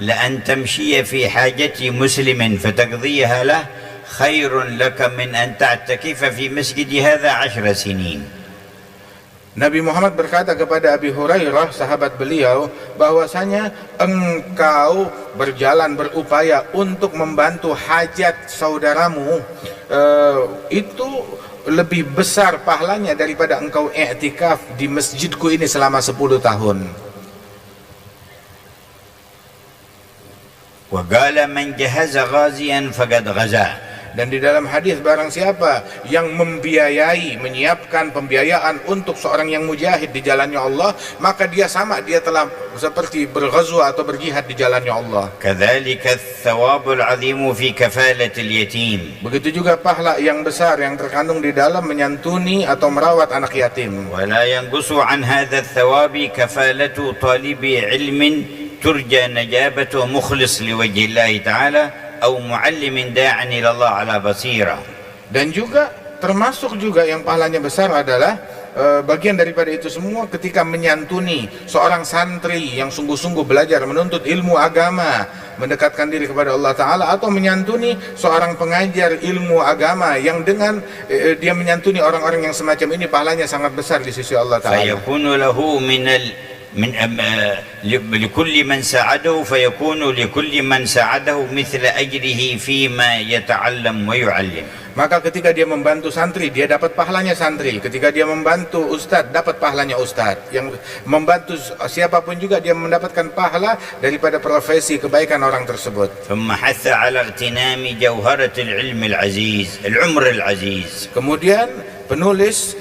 لأن تمشي في حاجة مسلم فتقضيها له خير لك من أن تعتكف في مسجد هذا 10 سنين. Nabi Muhammad berkata kepada Abi Hurairah, sahabat beliau, bahwasanya engkau berjalan berupaya untuk membantu hajat saudaramu, itu lebih besar pahalanya daripada engkau i'tikaf di masjidku ini selama 10 tahun. وقال من جهز غازيا فقد غزا. Dan di dalam hadis, barang siapa yang membiayai, menyiapkan pembiayaan untuk seorang yang mujahid di jalannya Allah, maka dia sama, dia telah seperti berghazwa atau berjihad di jalannya Allah. كذلك الثواب العظيم في كفالة اليتيم. Begitu juga pahala yang besar yang terkandung di dalam menyantuni atau merawat anak yatim. ولا ينقص عن هذا الثواب كفالة طالب علم ترجى نجابته مخلص لوجه الله تعالى أو معلم داع إلى الله على بصيرة. Dan juga termasuk juga yang pahalanya besar adalah bagian daripada itu semua ketika menyantuni seorang santri yang sungguh-sungguh belajar menuntut ilmu agama, mendekatkan diri kepada Allah Ta'ala, atau menyantuni seorang pengajar ilmu agama yang dengan dia menyantuni orang-orang yang semacam ini pahalanya sangat besar di sisi Allah Ta'ala. فيكون له لكل من ساعده فيكون لكل من ساعده مثل أجره فيما يتعلم ويعلم. Maka ketika dia membantu santri, dia dapat pahalanya santri. Ketika dia membantu ustadz, dapat pahalanya ustadz. Yang membantu siapapun juga, dia mendapatkan pahala daripada profesi kebaikan orang tersebut. ثم حث على اغتنام جوهرة العلم العزيز العمر العزيز. Kemudian penulis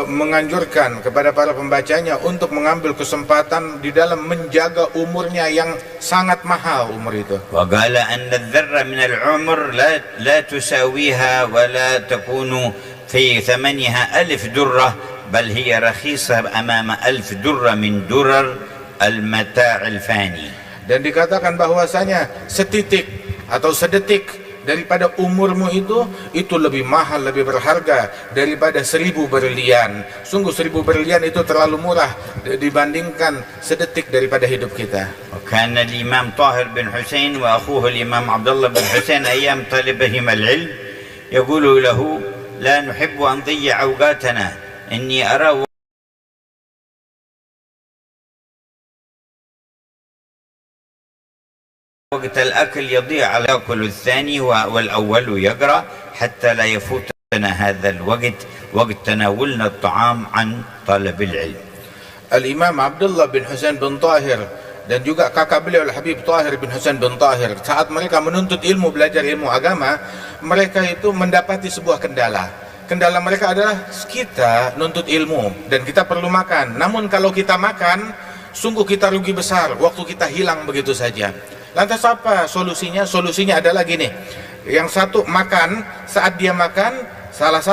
menganjurkan kepada para pembacanya untuk mengambil kesempatan di dalam menjaga umurnya yang sangat mahal, umur itu. وقال أن الذرة من العمر لا تساويها ولا تكون في ثمنها 1000 درة بل هي رخيصة أمام 1000 درة من درر المتاع الفاني. Dan dikatakan bahwasanya setitik atau sedetik daripada umurmu itu lebih mahal, lebih berharga daripada 1000 berlian. Sungguh 1000 berlian itu terlalu murah dibandingkan sedetik daripada hidup kita. وكان الإمام طاهر بن حسين وأخوه الإمام عبد الله بن حسين أيام طلبهم العلم يقول له: لا نحب أن نضيع أوقاتنا إني أرى وقت الأكل يضيع على يأكل الثاني والأول يقرأ حتى لا يفوتنا هذا الوقت وقت تناولنا الطعام عن طلب العلم. Al-Imam Abdullah bin Husain bin Tahir dan juga kakak beliau Al-Habib Tahir bin Husain bin Tahir, saat mereka menuntut ilmu, belajar ilmu agama, mereka itu mendapati sebuah kendala. Kendala mereka adalah kita nuntut ilmu dan kita perlu makan. Namun kalau kita makan, sungguh kita rugi besar, waktu kita hilang begitu saja. Lantas apa solusinya? Solusinya adalah gini. Yang satu makan, saat dia makan, salah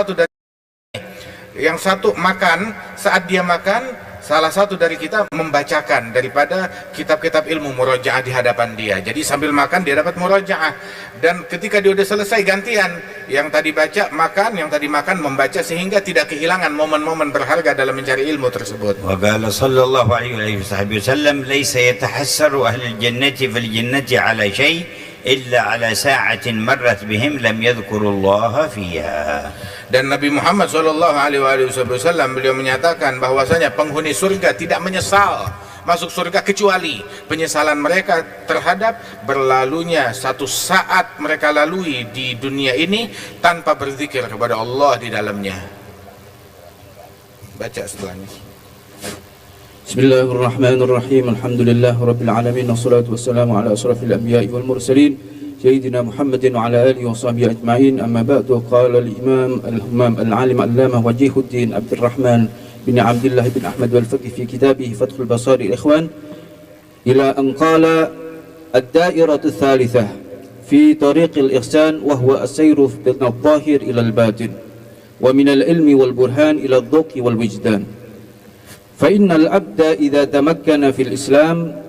satu dari kita membacakan daripada kitab-kitab ilmu murojaah di hadapan dia. Jadi sambil makan dia dapat murojaah, dan ketika dia sudah selesai gantian, yang tadi baca makan, yang tadi makan membaca, sehingga tidak kehilangan momen-momen berharga dalam mencari ilmu tersebut. Wa qala sallallahu alaihi wasallam laisa yatahassaru ahlul jannati fil jannati ala syai' illa ala sa'atin marrat bihim lam yadhkurullaha fiha. Dan Nabi Muhammad SAW beliau menyatakan bahwasanya penghuni surga tidak menyesal masuk surga kecuali penyesalan mereka terhadap berlalunya satu saat mereka lalui di dunia ini tanpa berzikir kepada Allah di dalamnya. Baca setelahnya. Bismillahirrahmanirrahim. Alhamdulillahirabbil alamin wassalatu wassalamu ala asrafil anbiya'i wal mursalin سيدنا محمد وعلى آله وصحبه أجمعين. أما بعد، قال الإمام العالم العلامة وجيه الدين عبد الرحمن بن عبد الله بن أحمد والفقي في كتابه فتح البصائر الإخوان إلى أن قال: الدائرة الثالثة في طريق الإحسان وهو السير من الظاهر إلى الباطن ومن العلم والبرهان إلى الذوق والوجدان. فإن العبد إذا تمكن في الإسلام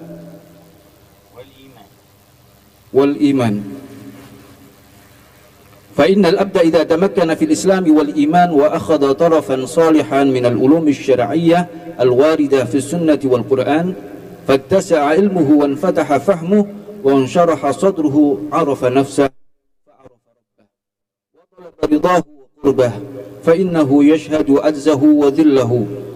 والإيمان فإن العبد إذا تمكن في الإسلام والإيمان وأخذ طرفا صالحا من العلوم الشرعية الواردة في السنة والقرآن فاتسع علمه وانفتح فهمه وانشرح صدره، عرف نفسه فعرف ربه وطلب رضاه وقربه، فإنه يشهد عجزه وذله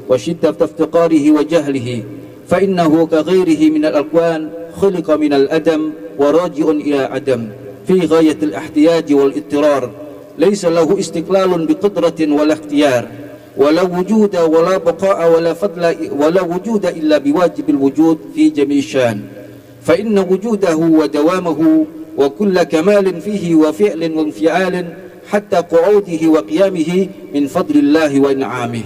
وشدة افتقاره وجهله، فإنه كغيره من الأكوان خلق من الأدم وراجع إلى عدم في غاية الاحتياج والاضطرار، ليس له استقلال بقدرة ولا اختيار ولا وجود ولا بقاء ولا فضل ولا وجود إلا بواجب الوجود في جميع الشان، فإن وجوده ودوامه وكل كمال فيه وفعل وانفعال حتى قعوده وقيامه من فضل الله وإنعامه،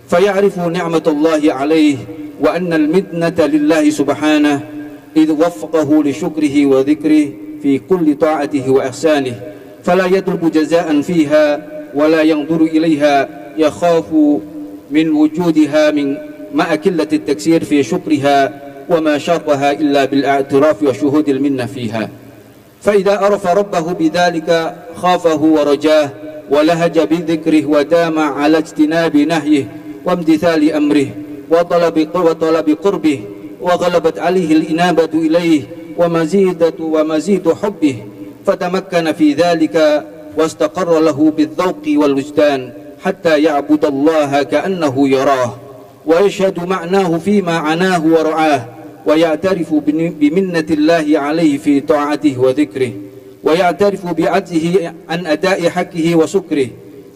فيعرف نعمة الله عليه وأن المنة لله سبحانه إذ وفقه لشكره وذكره في كل طاعته وإحسانه، فلا يطلب جزاء فيها ولا ينظر إليها، يخاف من وجودها مع قلة التكسير في شكرها وما شرها إلا بالاعتراف وشهود المنة فيها. فإذا عرف ربه بذلك خافه ورجاه ولهج بذكره ودام على اجتناب نهيه وامتثال أمره وطلب قربه، وغلبت عليه الإنابة إليه ومزيد حبه، فتمكن في ذلك واستقر له بالذوق والوجدان حتى يعبد الله كأنه يراه ويشهد معناه فيما عناه ورعاه، ويعترف بمنة الله عليه في طاعته وذكره، ويعترف بعجزه عن أداء حقه وشكره،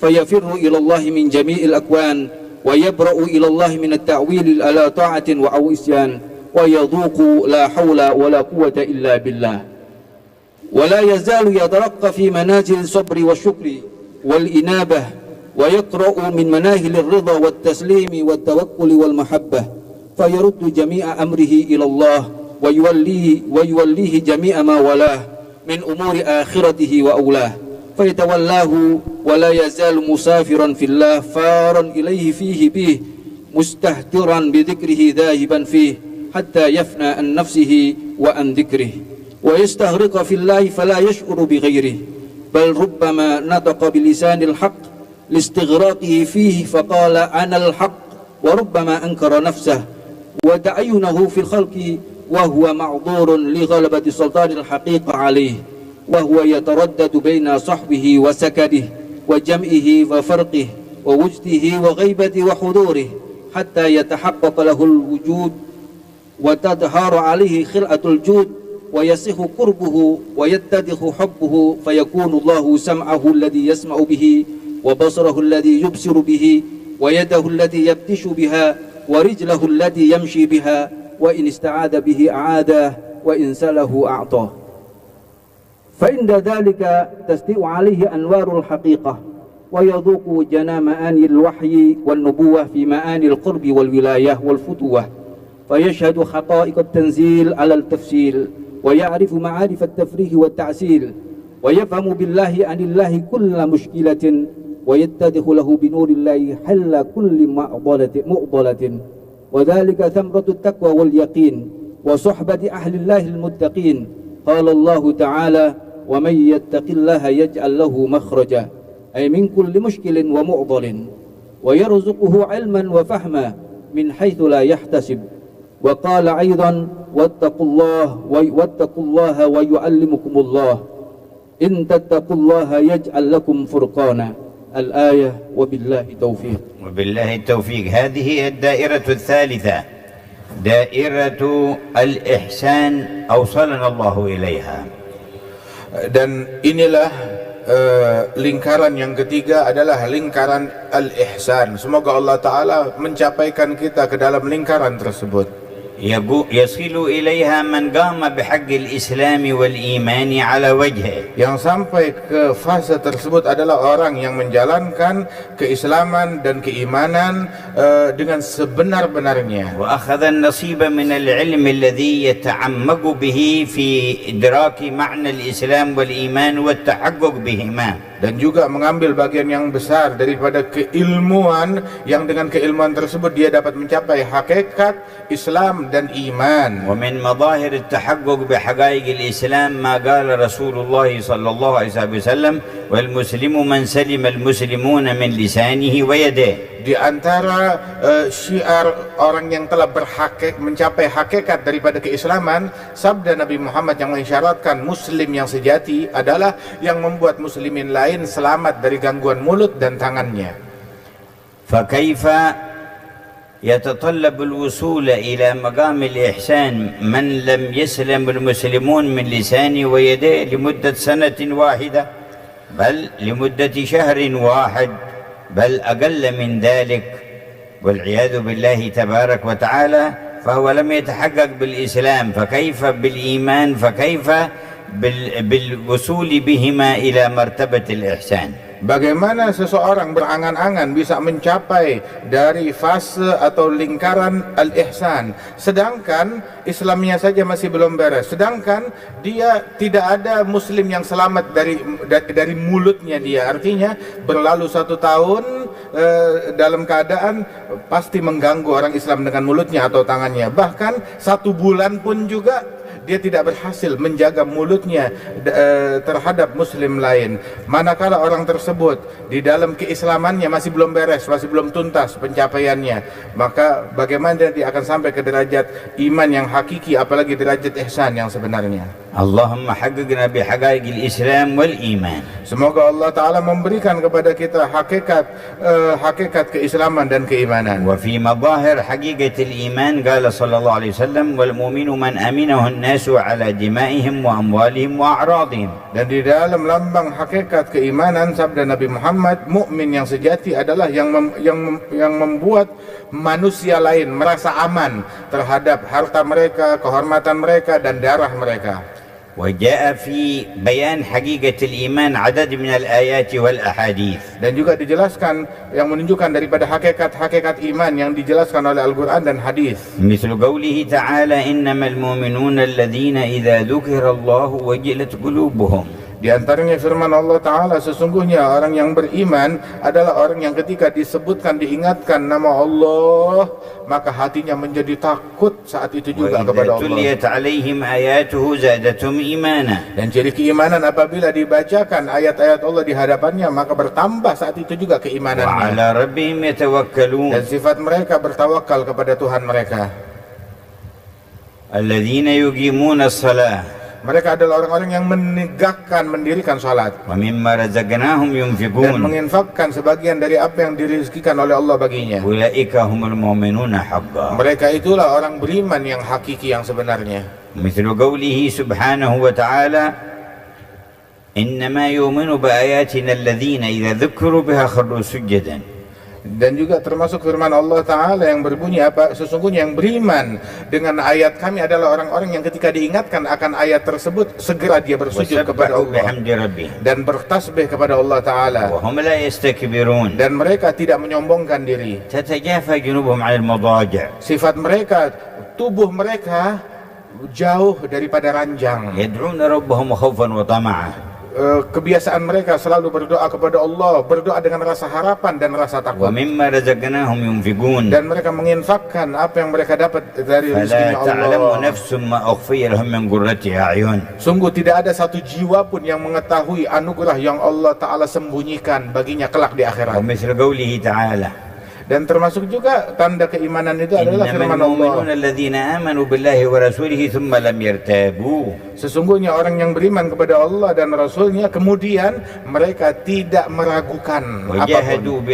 فيفر إلى الله من جميع الأكوان ويبرأ إلى الله من التأويل على طاعة أو عصيان، ويذوق لا حول ولا قوة إلا بالله، ولا يزال يترقى في منازل الصبر والشكر والإنابة، ويقرأ من مناهل الرضا والتسليم والتوكل والمحبة، فيرد جميع أمره إلى الله ويوليه جميع ما ولاه من أمور آخرته وأولاه، فيتولاه ولا يزال مسافرا في الله فارا إليه فيه به مستهترا بذكره ذاهبا فيه حتى يفنى عن نفسه وعن ذكره ويستغرق في الله فلا يشعر بغيره، بل ربما نطق بلسان الحق لاستغراقه فيه فقال أنا الحق، وربما أنكر نفسه وتعينه في الخلق وهو معذور لغلبة سلطان الحقيقة عليه، وهو يتردد بين صحبه وسكده وجمعه وفرقه ووجده وغيبته وحضوره حتى يتحقق له الوجود وتظهر عليه خلعة الجود ويسخ قربه ويتدخ حبه، فيكون الله سمعه الذي يسمع به وبصره الذي يبصر به ويده التي يبتش بها ورجله التي يمشي بها وإن استعاذ به أعاده وإن سله أعطاه. فعند ذلك تستيء عليه أنوار الحقيقة ويذوق جنى معاني الوحي والنبوة في معاني القرب والولاية والفتوة، فيشهد حقائق التنزيل على التفصيل، ويعرف معارف التفريق والتعسيل، ويفهم بالله عن الله كل مشكلة، ويتضح له بنور الله حل كل معضلة، وذلك ثمرة التقوى واليقين وصحبة أهل الله المتقين. قال الله تعالى: ومن يتق الله يجعل له مخرجا، أي من كل مشكل ومعضل، ويرزقه علما وفهما من حيث لا يحتسب. وقال أيضا: واتقوا الله ويعلمكم الله، إن تتقوا الله يجعل لكم فرقانا. الآية. وبالله التوفيق. وبالله التوفيق. هذه هي الدائرة الثالثة، دائرة الإحسان أوصلنا الله إليها. Dan inilah lingkaran yang ketiga adalah lingkaran al-ihsan. Semoga Allah Ta'ala mencapaikan kita ke dalam lingkaran tersebut. يصل إليها من قام بحق الإسلام والإيمان على وجهه. Yang sampai ke fase tersebut adalah orang yang menjalankan keislaman dan keimanan dengan sebenar-benarnya. وأخذ النصيب من العلم الذي يتعمق به في إدراك معنى الإسلام والإيمان والتحقق بهما. Dan juga mengambil bagian yang besar daripada keilmuan yang dengan keilmuan tersebut dia dapat mencapai hakikat Islam dan iman. ومن مظاهر التحقق بحقائق الإسلام ما قال رسول الله صلى الله عليه وسلم: والمسلم من سلم المسلمون من لسانه ويده. Di antara syiar orang yang telah mencapai hakikat daripada keislaman, sabda Nabi Muhammad yang mengisyaratkan muslim yang sejati adalah yang membuat muslimin lain selamat dari gangguan mulut dan tangannya. فكيف يتطلب الوصول إلى مقام الإحسان من لم يسلم المسلمون من لسانه ويده لمدة سنة واحدة، بل لمدة شهر واحد، بل أقل من ذلك، والعياذ بالله تبارك وتعالى، فهو لم يتحقق بالإسلام، فكيف بالإيمان، فكيف بالوصول بهما إلى مرتبة الإحسان. Bagaimana seseorang berangan-angan bisa mencapai dari fase atau lingkaran al-ihsan, sedangkan Islamnya saja masih belum beres, sedangkan dia tidak ada muslim yang selamat dari mulutnya dia. Artinya berlalu 1 tahun dalam keadaan pasti mengganggu orang Islam dengan mulutnya atau tangannya, bahkan 1 bulan pun juga dia tidak berhasil menjaga mulutnya terhadap muslim lain. Manakala orang tersebut di dalam keislamannya masih belum beres, masih belum tuntas pencapaiannya, maka bagaimana dia akan sampai ke derajat iman yang hakiki, apalagi derajat ihsan yang sebenarnya. Allahumma haqiqna bihaqaiq al-Islam wal iman. Semoga Allah Ta'ala memberikan kepada kita hakikat keislaman dan keimanan. Wa fi madahir haqiqat al-iman qala sallallahu alaihi wasallam wal mu'minu man aminahu an-nasu ala dima'ihim wa amwalihim wa a'radihim. Dan di dalam lambang hakikat keimanan sabda Nabi Muhammad, mukmin yang sejati adalah yang membuat manusia lain merasa aman terhadap harta mereka, kehormatan mereka dan darah mereka. وجاء في بيان حقيقة الإيمان عدد من الآيات والأحاديث. Dan juga dijelaskan yang menunjukkan daripada hakikat iman yang dijelaskan oleh Al-Quran dan hadis. مثل قوله تعالى إنما المؤمنون الذين إذا ذكر الله وجلت قلوبهم. Di antaranya firman Allah Ta'ala, sesungguhnya orang yang beriman adalah orang yang ketika disebutkan, diingatkan nama Allah, maka hatinya menjadi takut saat itu juga kepada Allah. Dan ciri keimanan apabila dibacakan ayat-ayat Allah di hadapannya, maka bertambah saat itu juga keimanannya. Dan sifat mereka bertawakal kepada Tuhan mereka. Alladzina yuqimuna as-salah. Mereka adalah orang-orang yang mendirikan salat dan menginfakkan sebagian dari apa yang dirizkikan oleh Allah baginya. Mereka itulah orang beriman yang hakiki yang sebenarnya. Mithlu qawlihi subhanahu wa ta'ala innama yu'minu bi ayatina alladhina idza dhukiru biha kharru sujadan. Dan juga termasuk firman Allah Ta'ala yang berbunyi apa? Sesungguhnya yang beriman dengan ayat kami adalah orang-orang yang ketika diingatkan akan ayat tersebut segera dia bersujud kepada Allah dan bertasbih kepada Allah Ta'ala, dan mereka tidak menyombongkan diri. Sifat mereka, tubuh mereka jauh daripada ranjang. Kebiasaan mereka selalu berdoa kepada Allah, berdoa dengan rasa harapan dan rasa takut. Dan mereka menginfakkan apa yang mereka dapat dari rezeki Allah. Sungguh tidak ada satu jiwa pun yang mengetahui anugerah yang Allah Ta'ala sembunyikan baginya kelak di akhirat. Dan termasuk juga tanda keimanan itu adalah firman Allah, sesungguhnya orang yang beriman kepada Allah dan Rasulnya kemudian mereka tidak meragukan apapun.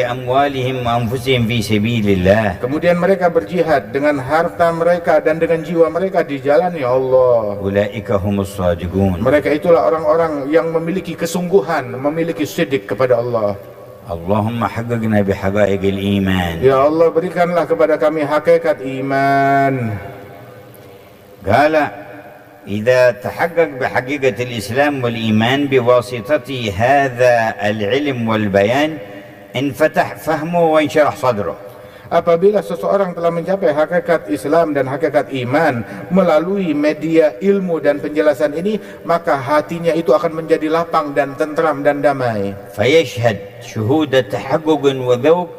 Kemudian mereka berjihad dengan harta mereka dan dengan jiwa mereka di jalan ya Allah. Mereka itulah orang-orang yang memiliki kesungguhan, memiliki siddiq kepada Allah. Allahumma haqqaqna bihaqa'iqil iman. Ya Allah, berikanlah kepada kami hakikat iman. Qala idza tahaqqaq bihaqiqatil Islam wal iman biwasitati hadha al-ilm wal bayan infatah fahmu wa insyarah sadruh. Apabila seseorang telah mencapai hakikat Islam dan hakikat iman melalui media ilmu dan penjelasan ini, maka hatinya itu akan menjadi lapang dan tentram dan damai. Fayashhad syuhuda tahaqquqin wa dhawq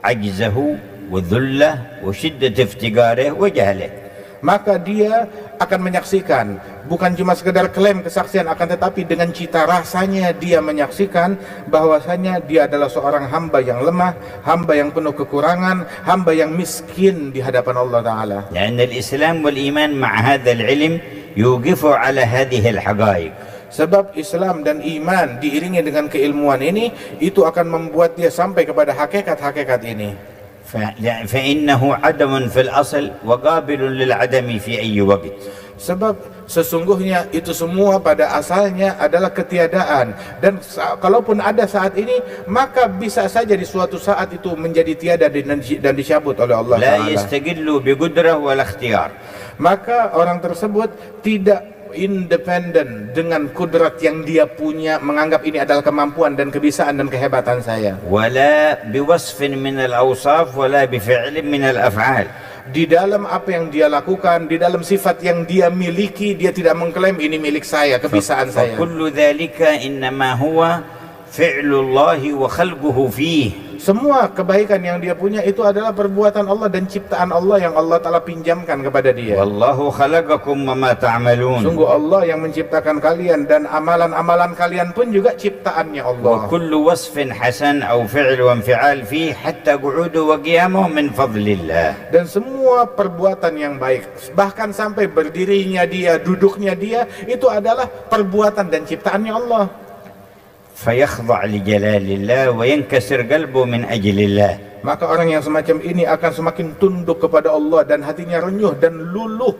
ajzahu wa dhullah wa shiddat iftigarih wa jahlih. Maka dia akan menyaksikan, bukan cuma sekedar klaim kesaksian, akan tetapi dengan cita rasanya dia menyaksikan bahwasanya dia adalah seorang hamba yang lemah, hamba yang penuh kekurangan, hamba yang miskin di hadapan Allah Ta'ala. Karena Islam wal iman ma'a hadzal ilm yuqifu ala hadhihi al-haqa'iq. Sebab Islam dan iman diiringi dengan keilmuan ini, itu akan membuat dia sampai kepada hakikat-hakikat ini. فإنه عدم في الأصل وقابل للعدم في أي وقت. Sebab sesungguhnya itu semua pada asalnya adalah ketiadaan, dan kalaupun ada saat ini maka bisa saja di suatu saat itu menjadi tiada dan dicabut oleh Allah Ta'ala. لا يستقل بقدرة ولا اختيار. Maka orang tersebut tidak independen dengan kudrat yang dia punya, menganggap ini adalah kemampuan dan kebisaan dan kehebatan saya. ولا بوصف من الأوصاف ولا بفعل من الأفعال. Di dalam apa yang dia lakukan, di dalam sifat yang dia miliki, dia tidak mengklaim ini milik saya, kebisaan saya. فكل ذلك إنما هو فعل الله وخلقه فيه. Semua kebaikan yang dia punya itu adalah perbuatan Allah dan ciptaan Allah yang Allah Ta'ala pinjamkan kepada dia. Wallahu khalaqakum wa ma ta'malun. Sungguh Allah yang menciptakan kalian, dan amalan-amalan kalian pun juga ciptaannya Allah. Wa kullu wasfin hasan aw fi'l wa infi'al fi hatta qu'udu wa qiyamuhu min fadlillah. Dan semua perbuatan yang baik, bahkan sampai berdirinya dia, duduknya dia, itu adalah perbuatan dan ciptaannya Allah. فيخضع لجلال الله وينكسر قلبه من أجل الله. Maka orang yang semacam ini akan semakin tunduk kepada Allah dan hatinya renyuh dan luluh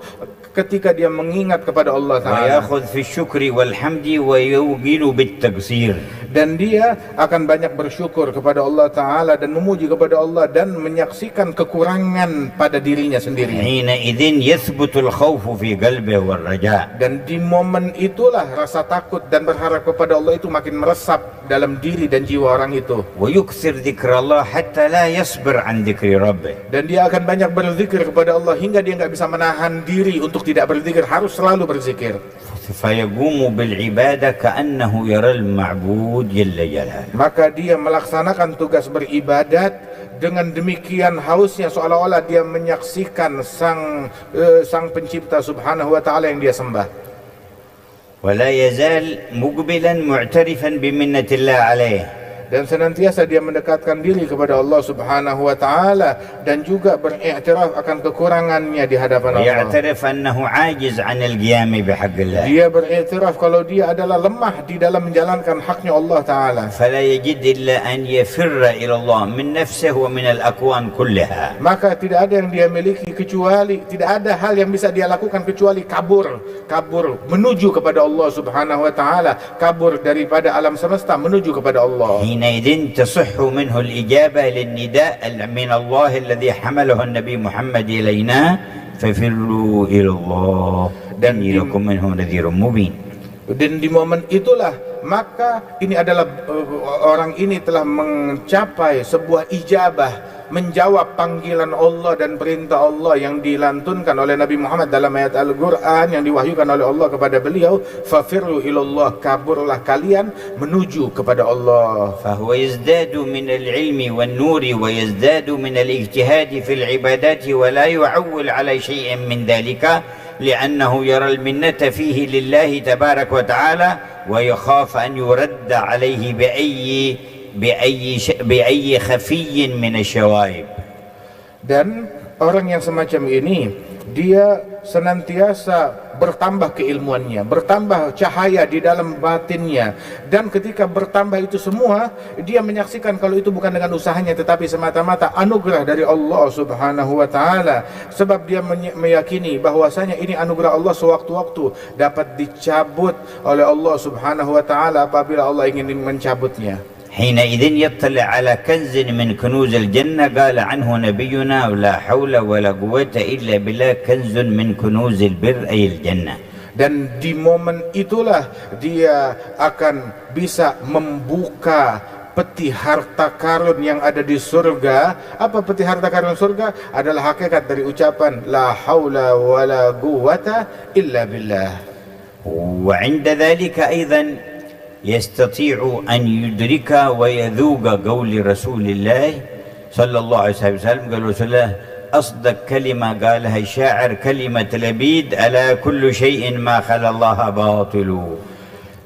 ketika dia mengingat kepada Allah Ta'ala. ويأخذ في الشكر والحمد ويوقن بالتقصير. Dan dia akan banyak bersyukur kepada Allah Ta'ala dan memuji kepada Allah dan menyaksikan kekurangan pada dirinya sendiri. حينئذ يثبت الخوف في قلبه والرجاء. Dan di momen itulah rasa takut dan berharap kepada Allah itu makin meresap dalam diri dan jiwa orang itu. ويكثر ذكر الله حتى لا يصبر عن ذكر ربه. Dan dia akan banyak berzikir kepada Allah hingga dia nggak bisa menahan diri untuk tidak berzikir, harus selalu berzikir. فيقوم بالعبادة كأنه يرى المعبود جل جلاله. Maka dia melaksanakan tugas beribadat dengan demikian hausnya, seolah-olah dia menyaksikan sang pencipta subhanahu wa ta'ala yang dia sembah. ولا يزال مقبلا معترفا بمنة الله عليه. Dan senantiasa dia mendekatkan diri kepada Allah Subhanahu wa Ta'ala dan juga beriktiraf akan kekurangannya di hadapan Allah. يعترف أنه عاجز عن القيام بحق الله. Dia beriktiraf kalau dia adalah lemah di dalam menjalankan haknya Allah Ta'ala. فلا يجد إلا أن يفر إلى الله من نفسه ومن الأكوان كلها. Maka tidak ada yang dia miliki kecuali, tidak ada hal yang bisa dia lakukan kecuali kabur menuju kepada Allah Subhanahu wa Ta'ala, kabur daripada alam semesta menuju kepada Allah. وحينئذ تصح منه الإجابة للنداء من الله الذي حمله النبي محمد إلينا ففروا إلى الله إني لكم منه نذير مبين. Dan di momen itulah maka ini adalah orang ini telah mencapai sebuah ijabah, menjawab panggilan Allah dan perintah Allah yang dilantunkan oleh Nabi Muhammad dalam ayat Al-Quran yang diwahyukan oleh Allah kepada beliau, fafirru ilallah, kaburlah kalian menuju kepada Allah. فهو يزداد من العلم والنور ويزداد من الاجتهاد في العبادات ولا يعول على شيء من ذلك لأنه يرى المنة فيه لله تبارك وتعالى ويخاف أن يرد عليه بأي خفي من الشوائب. Dan orang yang semacam ini dia senantiasa bertambah keilmuannya, bertambah cahaya di dalam batinnya, dan ketika bertambah itu semua dia menyaksikan kalau itu bukan dengan usahanya tetapi semata-mata anugerah dari Allah Subhanahu wa taala, sebab dia meyakini bahwasanya ini anugerah Allah sewaktu-waktu dapat dicabut oleh Allah Subhanahu wa taala apabila Allah ingin mencabutnya. حينئذ يطلع على كنز من كنوز الجنة قال عنه نبينا لا حول ولا قوة إلا بالله كنز من كنوز البر أي الجنة. Dan di momen itulah dia akan bisa membuka peti harta karun yang ada di surga. Apa peti harta karun surga? Adalah hakikat dari ucapan la haula wala quwwata illa billah. وعند ذلك أيضا يستطيع أن يدرك ويذوق قول رسول الله صلى الله عليه وسلم. قال رسول الله أصدق كلمة قالها الشاعر كلمة لبيد ألا كل شيء ما خلا الله باطل.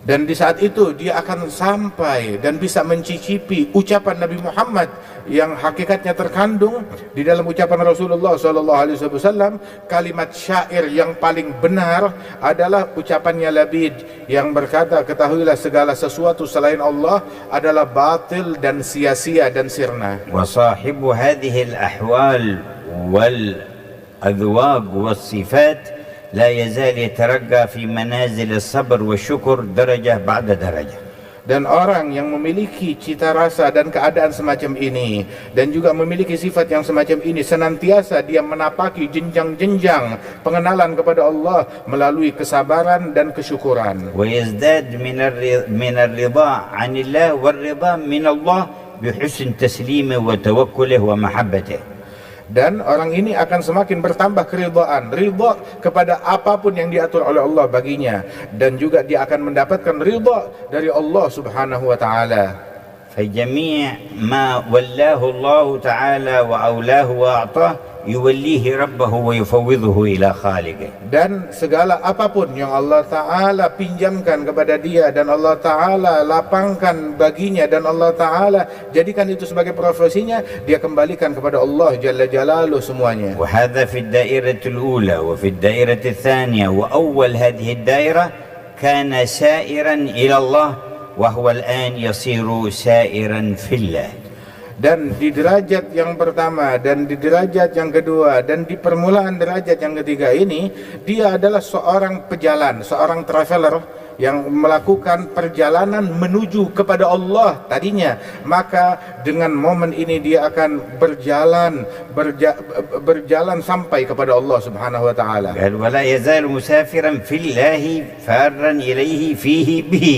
Dan di saat itu dia akan sampai dan bisa mencicipi ucapan Nabi Muhammad yang hakikatnya terkandung di dalam ucapan Rasulullah SAW. Kalimat syair yang paling benar adalah ucapannya Labid yang berkata, ketahuilah segala sesuatu selain Allah adalah batil dan sia-sia dan sirna. وصاحب هذه الأحوال والأذواق والصفات لا يزال يترقى في منازل الصبر والشكر درجة بعد درجة. Dan orang yang memiliki cita rasa dan keadaan semacam ini dan juga memiliki sifat yang semacam ini senantiasa dia menapaki jenjang-jenjang pengenalan kepada Allah melalui kesabaran dan kesyukuran. ويزداد من الرضا عن الله والرضا من الله بحسن تسليمه وتوكله ومحبته. Dan orang ini akan semakin bertambah keridhaan, ridha kepada apapun yang diatur oleh Allah baginya, dan juga dia akan mendapatkan ridha dari Allah Subhanahu wa taala. فجميع ما ولاه الله تعالى وأولاه وأعطاه يوليه ربه ويفوضه إلى خالقه. Dan segala apapun yang Allah Ta'ala pinjamkan kepada dia dan Allah Ta'ala lapangkan baginya dan Allah Ta'ala jadikan itu sebagai profesinya, dia kembalikan kepada Allah Jalla Jalaluh semuanya. وهذا في الدائرة الأولى وفي الدائرة الثانية وأول هذه الدائرة كان سائرا إلى الله وهو الآن يصير سائرا في الله. Dan di derajat yang pertama dan di derajat yang kedua dan di permulaan derajat yang ketiga ini dia adalah seorang pejalan, seorang traveler yang melakukan perjalanan menuju kepada Allah tadinya. Maka dengan momen ini dia akan berjalan sampai kepada Allah Subhanahu wa taala. ولا يزال مسافرا في الله فارا إليه فيه به.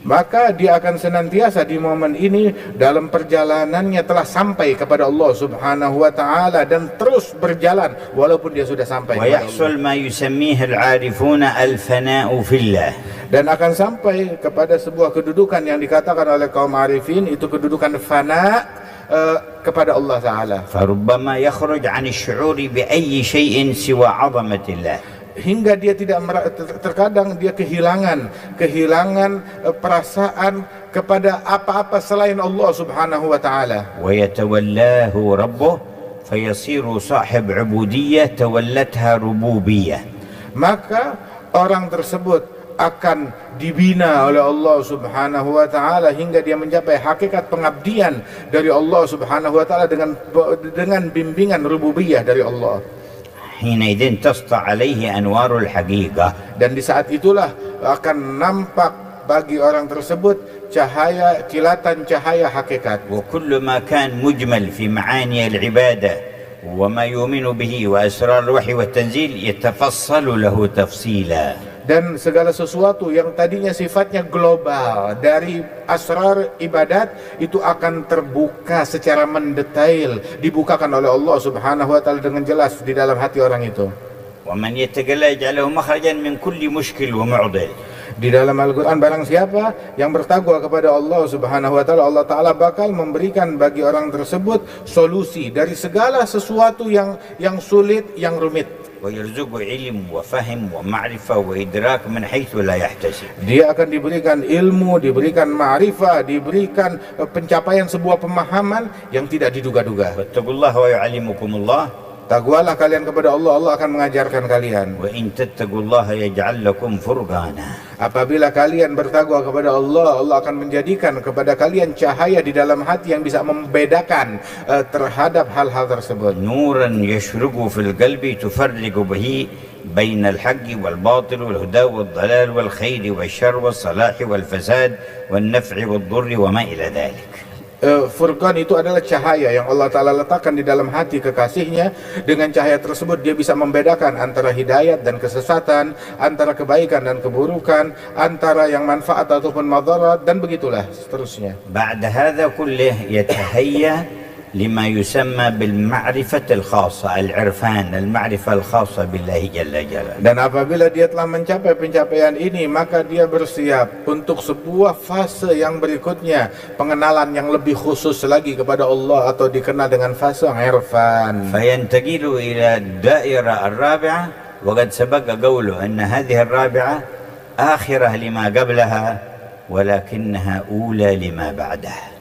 Maka dia akan senantiasa di momen ini dalam perjalanannya telah sampai kepada Allah Subhanahu wa taala dan terus berjalan walaupun dia sudah sampai kepada Allah. ويحصل ما يسميه العارفون الفناء في الله. Dan akan sampai kepada sebuah kedudukan yang dikatakan oleh kaum arifin itu kedudukan fana kepada Allah taala. فربما يخرج عن الشعور بأي شيء سوى عظمة الله. Hingga dia tidak terkadang dia kehilangan perasaan kepada apa-apa selain Allah Subhanahu wa taala. ويتولاه ربه فيصير صاحب عبودية تولتها ربوبية. Maka orang tersebut akan dibina oleh Allah Subhanahu wa taala hingga dia mencapai hakikat pengabdian dari Allah Subhanahu wa taala dengan bimbingan rububiyah dari Allah. حينئذ تسطع عليه أنوار الحقيقة. Dan di saat itulah akan nampak bagi orang tersebut cahaya, kilatan cahaya hakikat. وكل ما كان مجمل في معاني العبادة وما يؤمن به وأسرار الوحي والتنزيل يتفصل له تفصيلا. Dan segala sesuatu yang tadinya sifatnya global dari asrar ibadat itu akan terbuka secara mendetail, dibukakan oleh Allah Subhanahu wa taala dengan jelas di dalam hati orang itu. ومن يتق الله يجعله مخرجا من كل مشكل ومعضل. Di dalam Al-Quran, barang siapa yang bertakwa kepada Allah Subhanahu wa taala, Allah taala bakal memberikan bagi orang tersebut solusi dari segala sesuatu yang sulit, yang rumit. ويرزقه علم وفهم ومعرفة وإدراك من حيث لا يحتسب. Dia akan diberikan ilmu, diberikan ma'rifah, diberikan pencapaian sebuah pemahaman yang tidak diduga-duga. واتقوا الله ويعلمكم الله. Takwalah kalian kepada Allah, Allah akan mengajarkan kalian. وإن تتقوا الله يجعل لكم فرقانا. Apabila kalian bertakwa kepada Allah, Allah akan menjadikan kepada kalian cahaya di dalam hati yang bisa membedakan terhadap hal-hal tersebut. نورا يشرق في القلب تفرق به بين الحق والباطل والهدى والضلال والخير والشر والصلاح والفساد والنفع والضر وما إلى ذلك. Furqan itu adalah cahaya yang Allah Ta'ala letakkan di dalam hati kekasihnya. Dengan cahaya tersebut dia bisa membedakan antara hidayat dan kesesatan, antara kebaikan dan keburukan, antara yang manfaat ataupun madarat, dan begitulah seterusnya. بعد هذا كله يتهيأ لما يسمى بالمعرفة الخاصة، العرفان، المعرفة الخاصة بالله جل جلاله. Dan apabila dia telah mencapai pencapaian ini, maka dia bersiap untuk sebuah fase yang berikutnya, pengenalan yang lebih khusus lagi kepada Allah, atau dikenal dengan fase irfan. فينتقل إلى الدائرة الرابعة، وقد سبق قوله أن هذه الرابعة آخرة لما قبلها ولكنها أولى لما بعدها.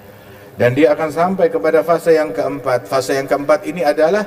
Dan dia akan sampai kepada fase yang keempat. Fase yang keempat ini adalah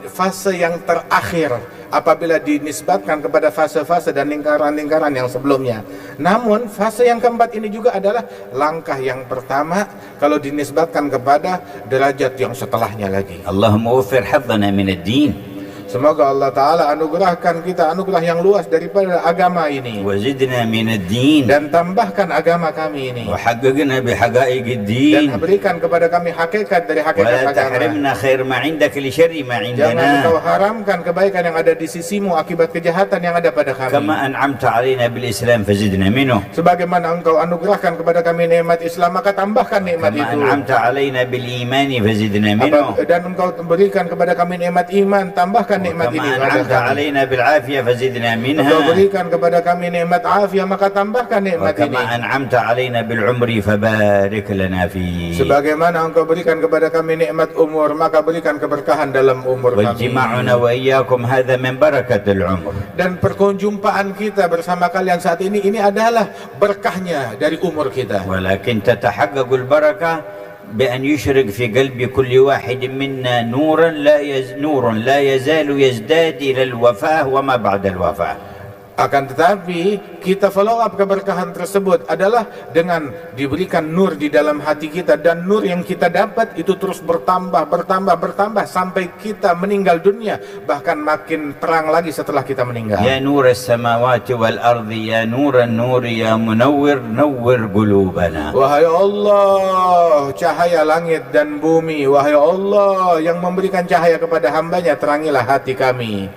fase yang terakhir apabila dinisbatkan kepada fase-fase dan lingkaran-lingkaran yang sebelumnya. Namun fase yang keempat ini juga adalah langkah yang pertama kalau dinisbatkan kepada derajat yang setelahnya lagi. اللهم وفر حظنا من الدين. Semoga Allah Ta'ala anugerahkan kita anugerah yang luas daripada agama ini, وزدنا من الدين. dan tambahkan agama kami ini, وحققنا بحقائق dan الدين. berikan kepada kami hakikat dari hakikat ولا agama. تحرمنا خير ما عندك لشر ما Jangan engkau عندنا. haramkan kebaikan yang ada di sisimu akibat kejahatan yang ada pada kami. كما أنعمت علينا بالإسلام فزدنا منه. Sebagaimana engkau anugerahkan kepada kami nikmat Islam, maka tambahkan nikmat كما itu. أنعمت علينا بالإيمان فزدنا منه. Dan engkau berikan kepada kami nikmat iman, tambahkan nikmat ini كما kepada أنعمت kami. علينا بالعافية فزدنا Engkau منها. berikan kepada kami nikmat afiat, maka tambahkan nikmat ini. وكما أنعمت علينا بالعمر فبارك لنا فيه. Sebagaimana engkau berikan kepada kami nikmat umur, maka berikan keberkahan dalam umur kami. واجتماعنا وإياكم هذا من بركة العمر. Dan perjumpaan kita bersama kalian saat ini adalah berkahnya dari umur kita. ولكن تتحقق البركة بأن يشرق في قلب كل واحد منا نورا لا يزال يزداد إلى الوفاة وما بعد الوفاة. Akan tetapi kita follow up keberkahan tersebut adalah dengan diberikan nur di dalam hati kita, dan nur yang kita dapat itu terus bertambah sampai kita meninggal dunia, bahkan makin terang lagi setelah kita meninggal. يا نور السماوات والأرض يا نور النور يا منور نور قلوبنا. Wahai Allah, cahaya langit dan bumi, wahai Allah yang memberikan cahaya kepada hambanya, terangilah hati kami.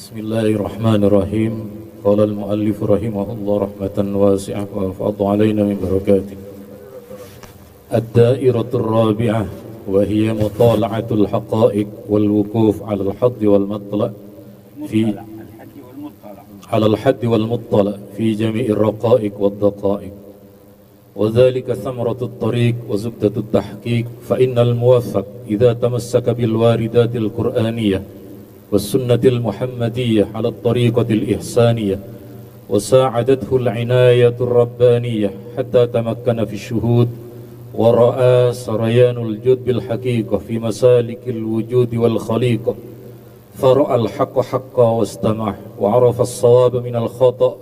بسم الله الرحمن الرحيم. قال المؤلف رحمه الله رحمة واسعة وأفاض علينا من بركاته. الدائرة الرابعة وهي مطالعة الحقائق والوقوف على الحد والمطلع في جميع الرقائق والدقائق، وذلك ثمرة الطريق وزبدة التحقيق. فإن الموفق إذا تمسك بالواردات القرآنية والسنة المحمدية على الطريقة الإحسانية وساعدته العناية الربانية حتى تمكن في الشهود ورأى سريان الجود بالحقيقة في مسالك الوجود والخليقة، فرأى الحق حقا واستمع وعرف الصواب من الخطأ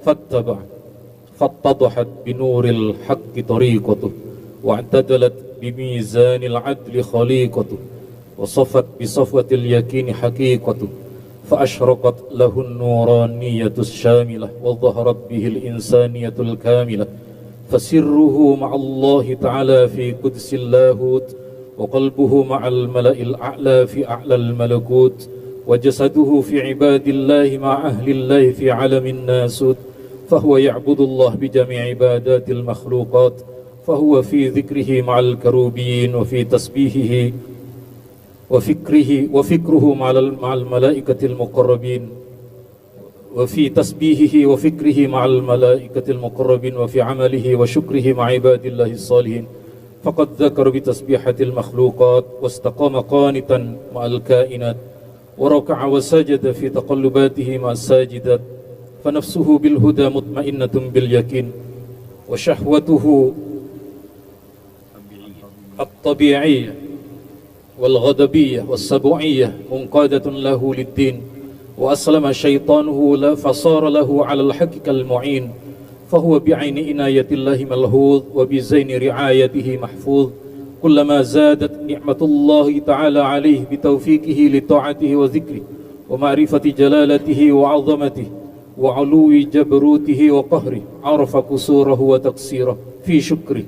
فاتبع، فاتضحت بنور الحق طريقته واعتدلت بميزان العدل خليقته وصفت بصفوة اليقين حقيقته، فأشرقت له النورانية الشاملة وظهرت به الإنسانية الكاملة، فسره مع الله تعالى في قدس اللاهوت، وقلبه مع الملأ الأعلى في أعلى الملكوت، وجسده في عباد الله مع أهل الله في علم الناسوت، فهو يعبد الله بجميع عبادات المخلوقات، فهو في ذكره مع الكروبين، وفي تسبيحه وفكره مع الملائكة المقربين، وفي تسبيحه وفكره مع الملائكة المقربين، وفي عمله وشكره مع عباد الله الصالحين. فقد ذكر بتسبيحة المخلوقات، واستقام قانتا مع الكائنات، وركع وسجد في تقلباته مع الساجدات، فنفسه بالهدى مطمئنة باليقين، وشهوته الطبيعية والغضبية والسبوعية منقادة له للدين، وأسلم شيطانه فصار له على الحق كالمعين، فهو بعين عناية الله ملحوظ، وبزين رعايته محفوظ. كلما زادت نعمة الله تعالى عليه بتوفيقه لطاعته وذكره ومعرفة جلالته وعظمته وعلو جبروته وقهره، عرف قصوره وتقصيره في شكره،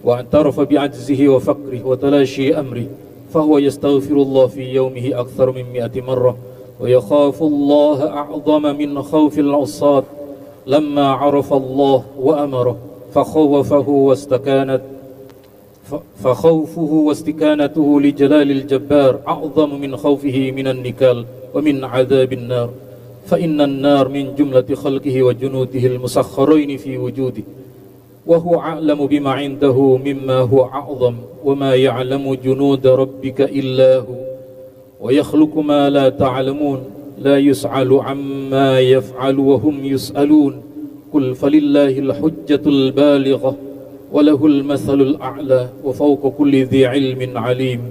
واعترف بعجزه وفقره وتلاشي أمره، فهو يستغفر الله في يومه أكثر من 100 مرة، ويخاف الله أعظم من خوف العصاة لما عرف الله وأمره، فخوفه واستكانته لجلال الجبار أعظم من خوفه من النكال ومن عذاب النار، فإن النار من جملة خلقه وجنوده المسخرين في وجوده، وهو أعلم بما عنده مما هو أعظم، وما يعلم جنود ربك إلا هو، ويخلق ما لا تعلمون، لا يسأل عما يفعل وهم يسألون. قل فلله الحجة البالغة وله المثل الأعلى وفوق كل ذي علم عليم.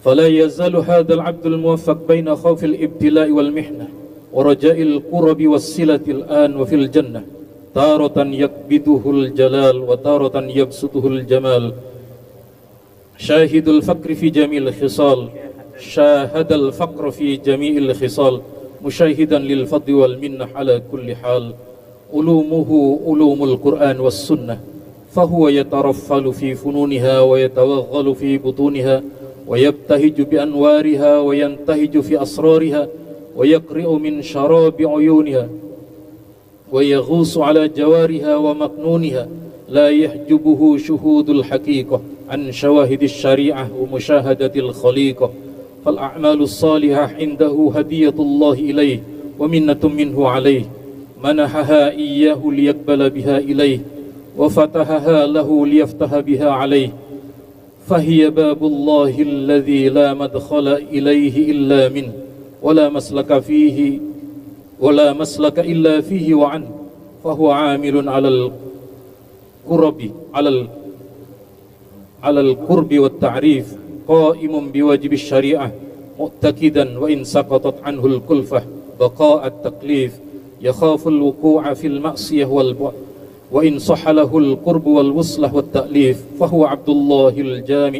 فلا يزال هذا العبد الموفق بين خوف الابتلاء والمحنة ورجاء القرب والصلة الآن وفي الجنة، تارة يكبده الجلال وتارة يبسطه الجمال. شاهد الفقر في جميع الخصال، شاهد الفقر في جميع الخصال، مشاهدا للفضل والمنة على كل حال. علومه علوم القرآن والسنة، فهو يترفل في فنونها ويتوغل في بطونها، ويبتهج بأنوارها وينتهج في أسرارها، ويقرئ من شراب عيونها، ويغوص على جوارها ومكنونها، لا يحجبه شهود الحقيقة عن شواهد الشريعة ومشاهدة الخليقة. فالأعمال الصالحة عنده هدية الله إليه ومنة منه عليه، منحها إياه ليقبل بها إليه، وفتحها له ليفتح بها عليه، فهي باب الله الذي لا مدخل إليه إلا منه، ولا مسلك إلا فيه وعنه، فهو عامل على القرب والتعريف، قائم بواجب الشريعة مؤتكدا وإن سقطت عنه الكلفة بقاء التكليف، يخاف الوقوع في المعصية والبعد، وإن صح له القرب والوصلة والتأليف، فهو عبد الله الجامع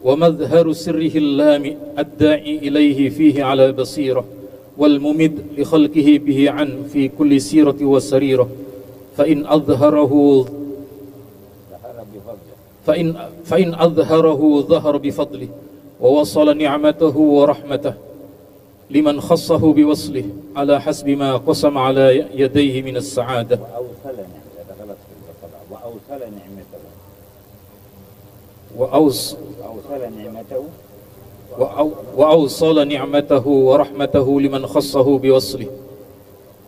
ومظهر سره اللامع، الداعي إليه فيه على بصيرة، والممد لخلقه به عنه في كل سيرة وسريرة. فإن أظهره ظهر بفضله، ووصل نعمته ورحمته لمن خصه بوصله على حسب ما قسم على يديه من السعادة. وأوصل نعمته ورحمته لمن خصه بوصله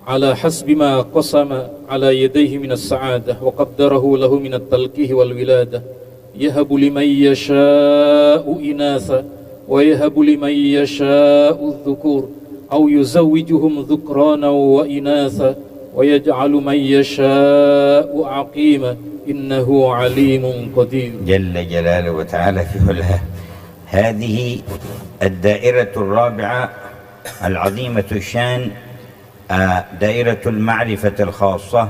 على حسب ما قسم على يديه من السعادة، وقدره له من التلقيه والولادة. يهب لمن يشاء إناثا ويهب لمن يشاء الذكور، أو يزوجهم ذكرانا وإناثا ويجعل من يشاء عقيما، إنه عليم قدير. جل جلاله وتعالى في علاه. هذه الدائرة الرابعة العظيمة الشان، دائرة المعرفة الخاصة.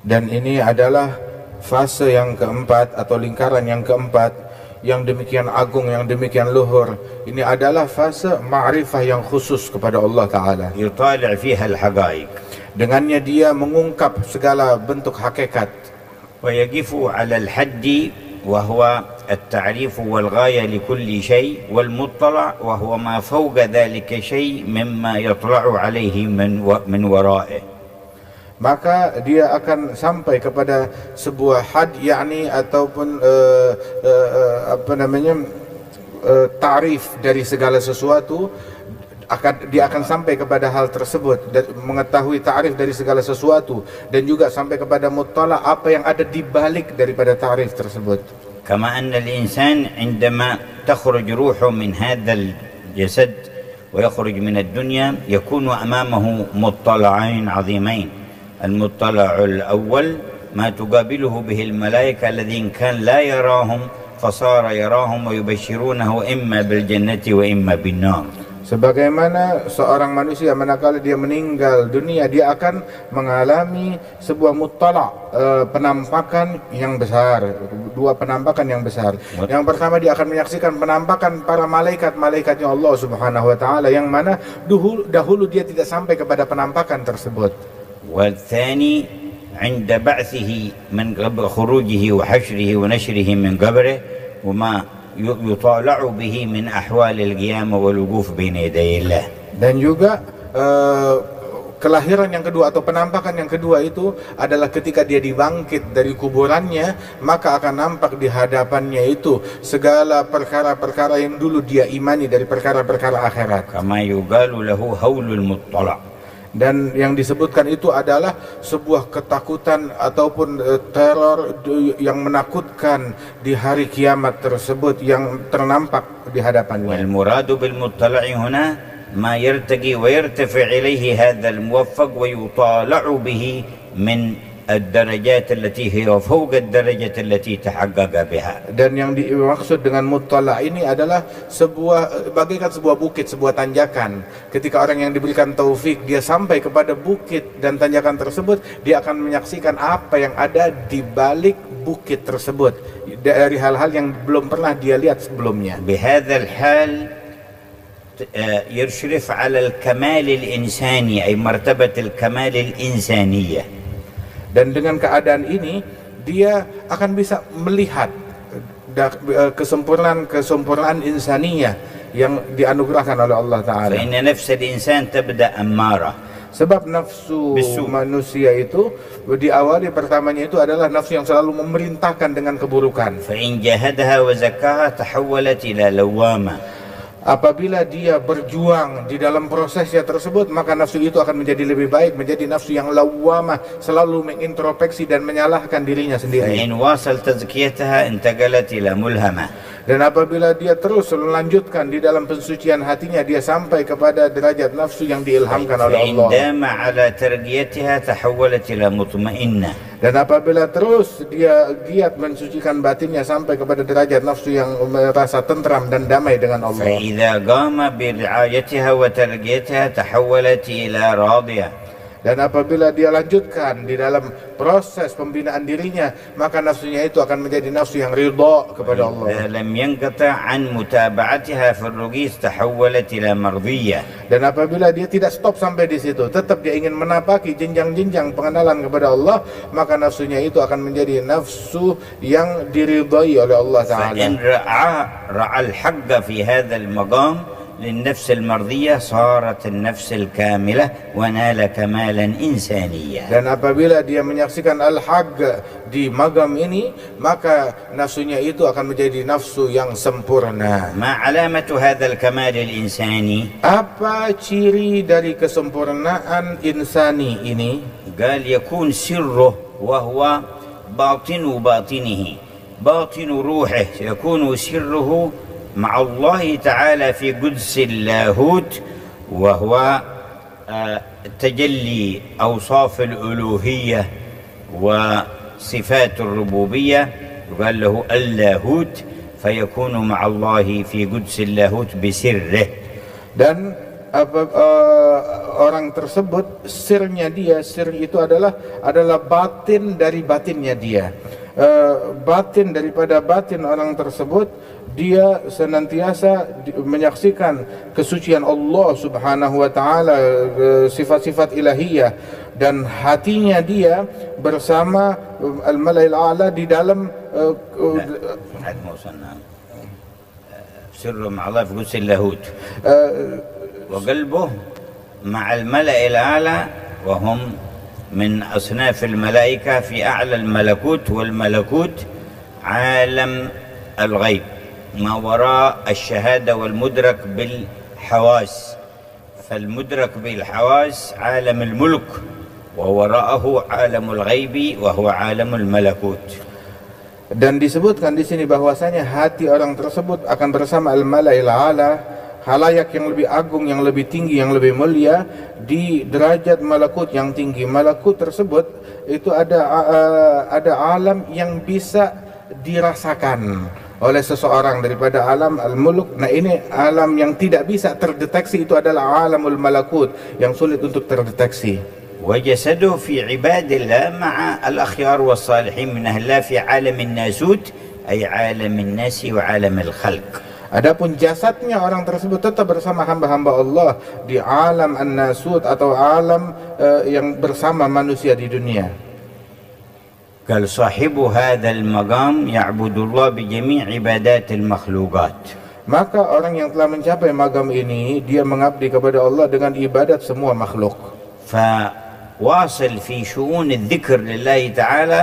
Dan ini adalah fase yang keempat atau lingkaran yang keempat, yang demikian agung, yang demikian luhur. Ini adalah fase ma'rifah yang khusus kepada Allah Ta'ala. يطالع فيها الحقائق Dengannya dia mengungkap segala bentuk hakikat. ويقف على الحد وهو التعريف والغاية لكل شيء، والمطلع وهو ما فوق ذلك شيء مما يطلع عليه من ورائه. Maka dia akan sampai kepada sebuah had, yakni ataupun ta'rif dari segala sesuatu. Dia akan sampai kepada hal tersebut dan mengetahui ta'rif dari segala sesuatu, dan juga sampai kepada muttala, apa yang ada di balik daripada ta'rif tersebut. كما أن الإنسان عندما تخرج روحه من هذا الجسد ويخرج من الدنيا يكون أمامه مطلعين عظيمين. المطلع الأول ما تقابله به الملائكة الذين كان لا يراهم فصار يراهم ويبشرونه إما بالجنة وإما بالنار. Sebagaimana seorang manusia manakala dia meninggal dunia, dia akan mengalami sebuah muttala, penampakan yang besar, dua penampakan yang besar. Yang pertama, dia akan menyaksikan penampakan para malaikat-malaikatnya Allah Subhanahu wa taala, yang mana dahulu dia tidak sampai kepada penampakan tersebut. والثاني عند بعثه من قبل خروجه وحشره ونشره من قبره وما يطالع به من أحوال القيامة والوقوف بين يدي الله. Dan juga kelahiran yang kedua atau penampakan yang kedua itu adalah ketika dia dibangkit dari kuburannya, maka akan nampak di hadapannya itu segala perkara-perkara yang dulu dia imani dari perkara-perkara akhirat. كما يقال له هول المطلع. Dan yang disebutkan itu adalah sebuah ketakutan ataupun teror yang menakutkan di hari kiamat tersebut yang ternampak di hadapannya. والمراد بالمطلع هنا ما يرتقي ويرتفع إليه هذا الموفق ويطالع به من الدرجات التي هي فوق الدرجة التي تحقق بها. Dan yang dimaksud dengan muttala ini adalah bagaikan sebuah bukit, sebuah tanjakan. Ketika orang yang diberikan taufik dia sampai kepada bukit dan tanjakan tersebut, dia akan menyaksikan apa yang ada di balik bukit tersebut dari hal-hal yang belum pernah dia lihat sebelumnya. بهذا الحال يشرف على الكمال الإنساني أي مرتبة الكمال الإنسانية. Dan dengan keadaan ini dia akan bisa melihat kesempurnaan insaniyah yang dianugerahkan oleh Allah Ta'ala. فإن نفس الإنسان تبدأ أمارة. Sebab nafsu manusia itu diawali pertamanya itu adalah nafsu yang selalu memerintahkan dengan keburukan. فإن جاهدها وزكاها تحولت إلى لوامة. Apabila dia berjuang di dalam prosesnya tersebut, maka nafsu itu akan menjadi lebih baik, menjadi nafsu yang lawamah, selalu mengintrospeksi dan menyalahkan dirinya sendiri. فإن واصل تزكيتها انتقلت إلى ملهمة. Dan apabila dia terus melanjutkan di dalam pensucian hatinya, dia sampai kepada derajat nafsu yang diilhamkan oleh Allah. فإن دام على ترقيتها تحولت إلى مطمئنة. Dan apabila terus dia giat mensucikan batinnya sampai kepada derajat nafsu yang merasa tentram dan damai dengan Allah. فإذا قام برعايتها وترقيتها تحولت إلى راضية. Dan apabila dia lanjutkan di dalam proses pembinaan dirinya, maka nafsunya itu akan menjadi nafsu yang ridha kepada Allah. لم ينقطع عن متابعتها في الرقي تحولت إلى مرضية. Dan apabila dia tidak stop sampai di situ, tetap dia ingin menapaki jenjang-jenjang pengenalan kepada Allah, maka nafsunya itu akan menjadi nafsu yang diridhai oleh Allah Ta'ala. فإن رعى الحق في هذا المقام للنفس المرضية صارت النفس الكاملة ونال كمالا إنسانيا. Dan apabila dia menyaksikan al-haq di magam ini, maka nafsunya itu akan menjadi nafsu yang sempurna. ما علامة هذا الكمال الإنساني؟ Apa ciri dari kesempurnaan insani ini? قال يكون سره وهو باطن باطنه باطن روحه، يكون سره مع الله تعالى في قدس اللاهوت، وهو تجلي أوصاف الألوهية وصفات الربوبية، يقال له اللاهوت، فيكون مع الله في قدس اللاهوت بسره. Dan orang tersebut sirnya dia, sir itu adalah batin dari batinnya dia. batin daripada batin orang tersebut, dia senantiasa menyaksikan kesucian Allah Subhanahu wa taala, sifat-sifat ilahiyah, dan hatinya dia bersama al-mala'il a'la di dalam سر مع الله في قدس اللاهوت وقلبه مع الملأ الأعلى وهم من أصناف الملائكة في أعلى الملكوت، والملكوت عالم الغيب ما وراء الشهادة والمدرك بالحواس، فالمدرك بالحواس عالم الملك ووراءه عالم الغيب وهو عالم الملكوت. Dan disebutkan di sini bahwasanya hati orang tersebut akan bersama al-mala'il a'la, halayak yang lebih agung, yang lebih tinggi, yang lebih mulia di derajat malakut yang tinggi. Malakut tersebut itu ada alam yang bisa dirasakan oleh seseorang daripada alam al-muluk. Nah, ini alam yang tidak bisa terdeteksi, itu adalah alamul malakut yang sulit untuk terdeteksi. وجسده في عباد الله مع الأخيار والصالحين من أهل الله في عالم الناسوت أي عالم الناس وعالم الخلق. Adapun jasadnya orang tersebut tetap bersama hamba-hamba Allah di alam an-nasut atau alam yang bersama manusia di dunia. قال صاحب هذا المقام يعبد الله بجميع عبادات المخلوقات. Maka orang yang telah mencapai magam ini, dia mengabdi kepada Allah dengan ibadat semua makhluk. واصل في شؤون الذكر لله تعالى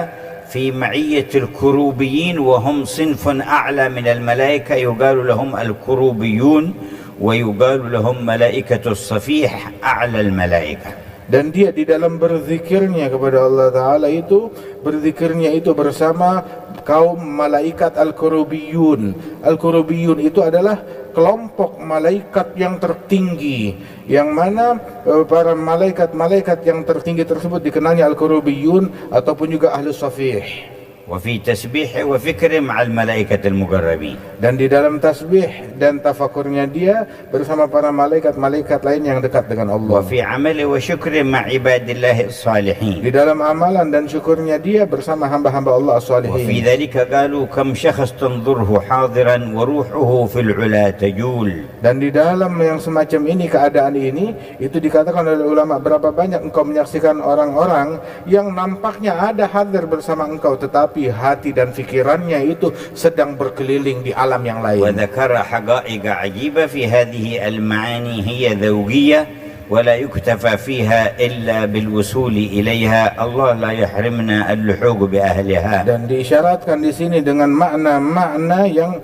في معية الكروبيين، وهم صنف أعلى من الملائكة يقال لهم الكروبيون ويقال لهم ملائكة الصفيح أعلى الملائكة. Dan dia di dalam berzikirnya kepada Allah Ta'ala itu, berzikirnya itu bersama kaum malaikat Al-Kurubiyun. Al-Kurubiyun itu adalah kelompok malaikat yang tertinggi, yang mana para malaikat-malaikat yang tertinggi tersebut dikenalnya Al-Kurubiyun ataupun juga Ahlus Safih. وفي تسبيح وفكر مع الملائكة المقربين. Dan di dalam tasbih dan tafakurnya dia bersama para malaikat-malaikat lain yang dekat dengan Allah. وفي عمل وشكر مع عباد الله الصالحين. Di dalam amalan dan syukurnya dia bersama hamba-hamba Allah as-salihin. وفي ذلك قالوا كم شخص تنظره حاضرا وروحه في العلا تجول. Dan di dalam yang semacam ini, keadaan ini, itu dikatakan oleh ulama, berapa banyak engkau menyaksikan orang-orang yang nampaknya ada hadir bersama engkau, tetapi hati dan fikirannya itu sedang berkeliling di alam yang lain. وذكر حقائق عجيبة في هذه المعاني هي ذوقية ولا يكتفى فيها إلا بالوصول إليها. الله لا يحرمنا اللحوق بأهلها. Dan diisyaratkan di sini dengan makna-makna yang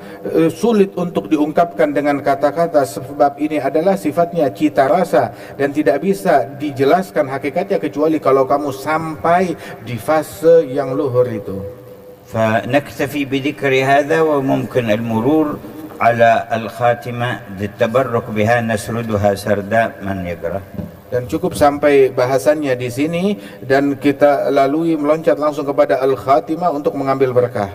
sulit untuk diungkapkan dengan kata-kata, sebab ini adalah sifatnya cita rasa dan tidak bisa dijelaskan hakikatnya kecuali kalau kamu sampai di fase yang luhur itu. فنكتفي بذكر هذا وممكن المرور على الخاتمة للتبرك بها نسردها سردا من يقرأ. Dan cukup sampai bahasannya di sini dan kita lalui meloncat langsung kepada al-khatimah untuk mengambil berkah.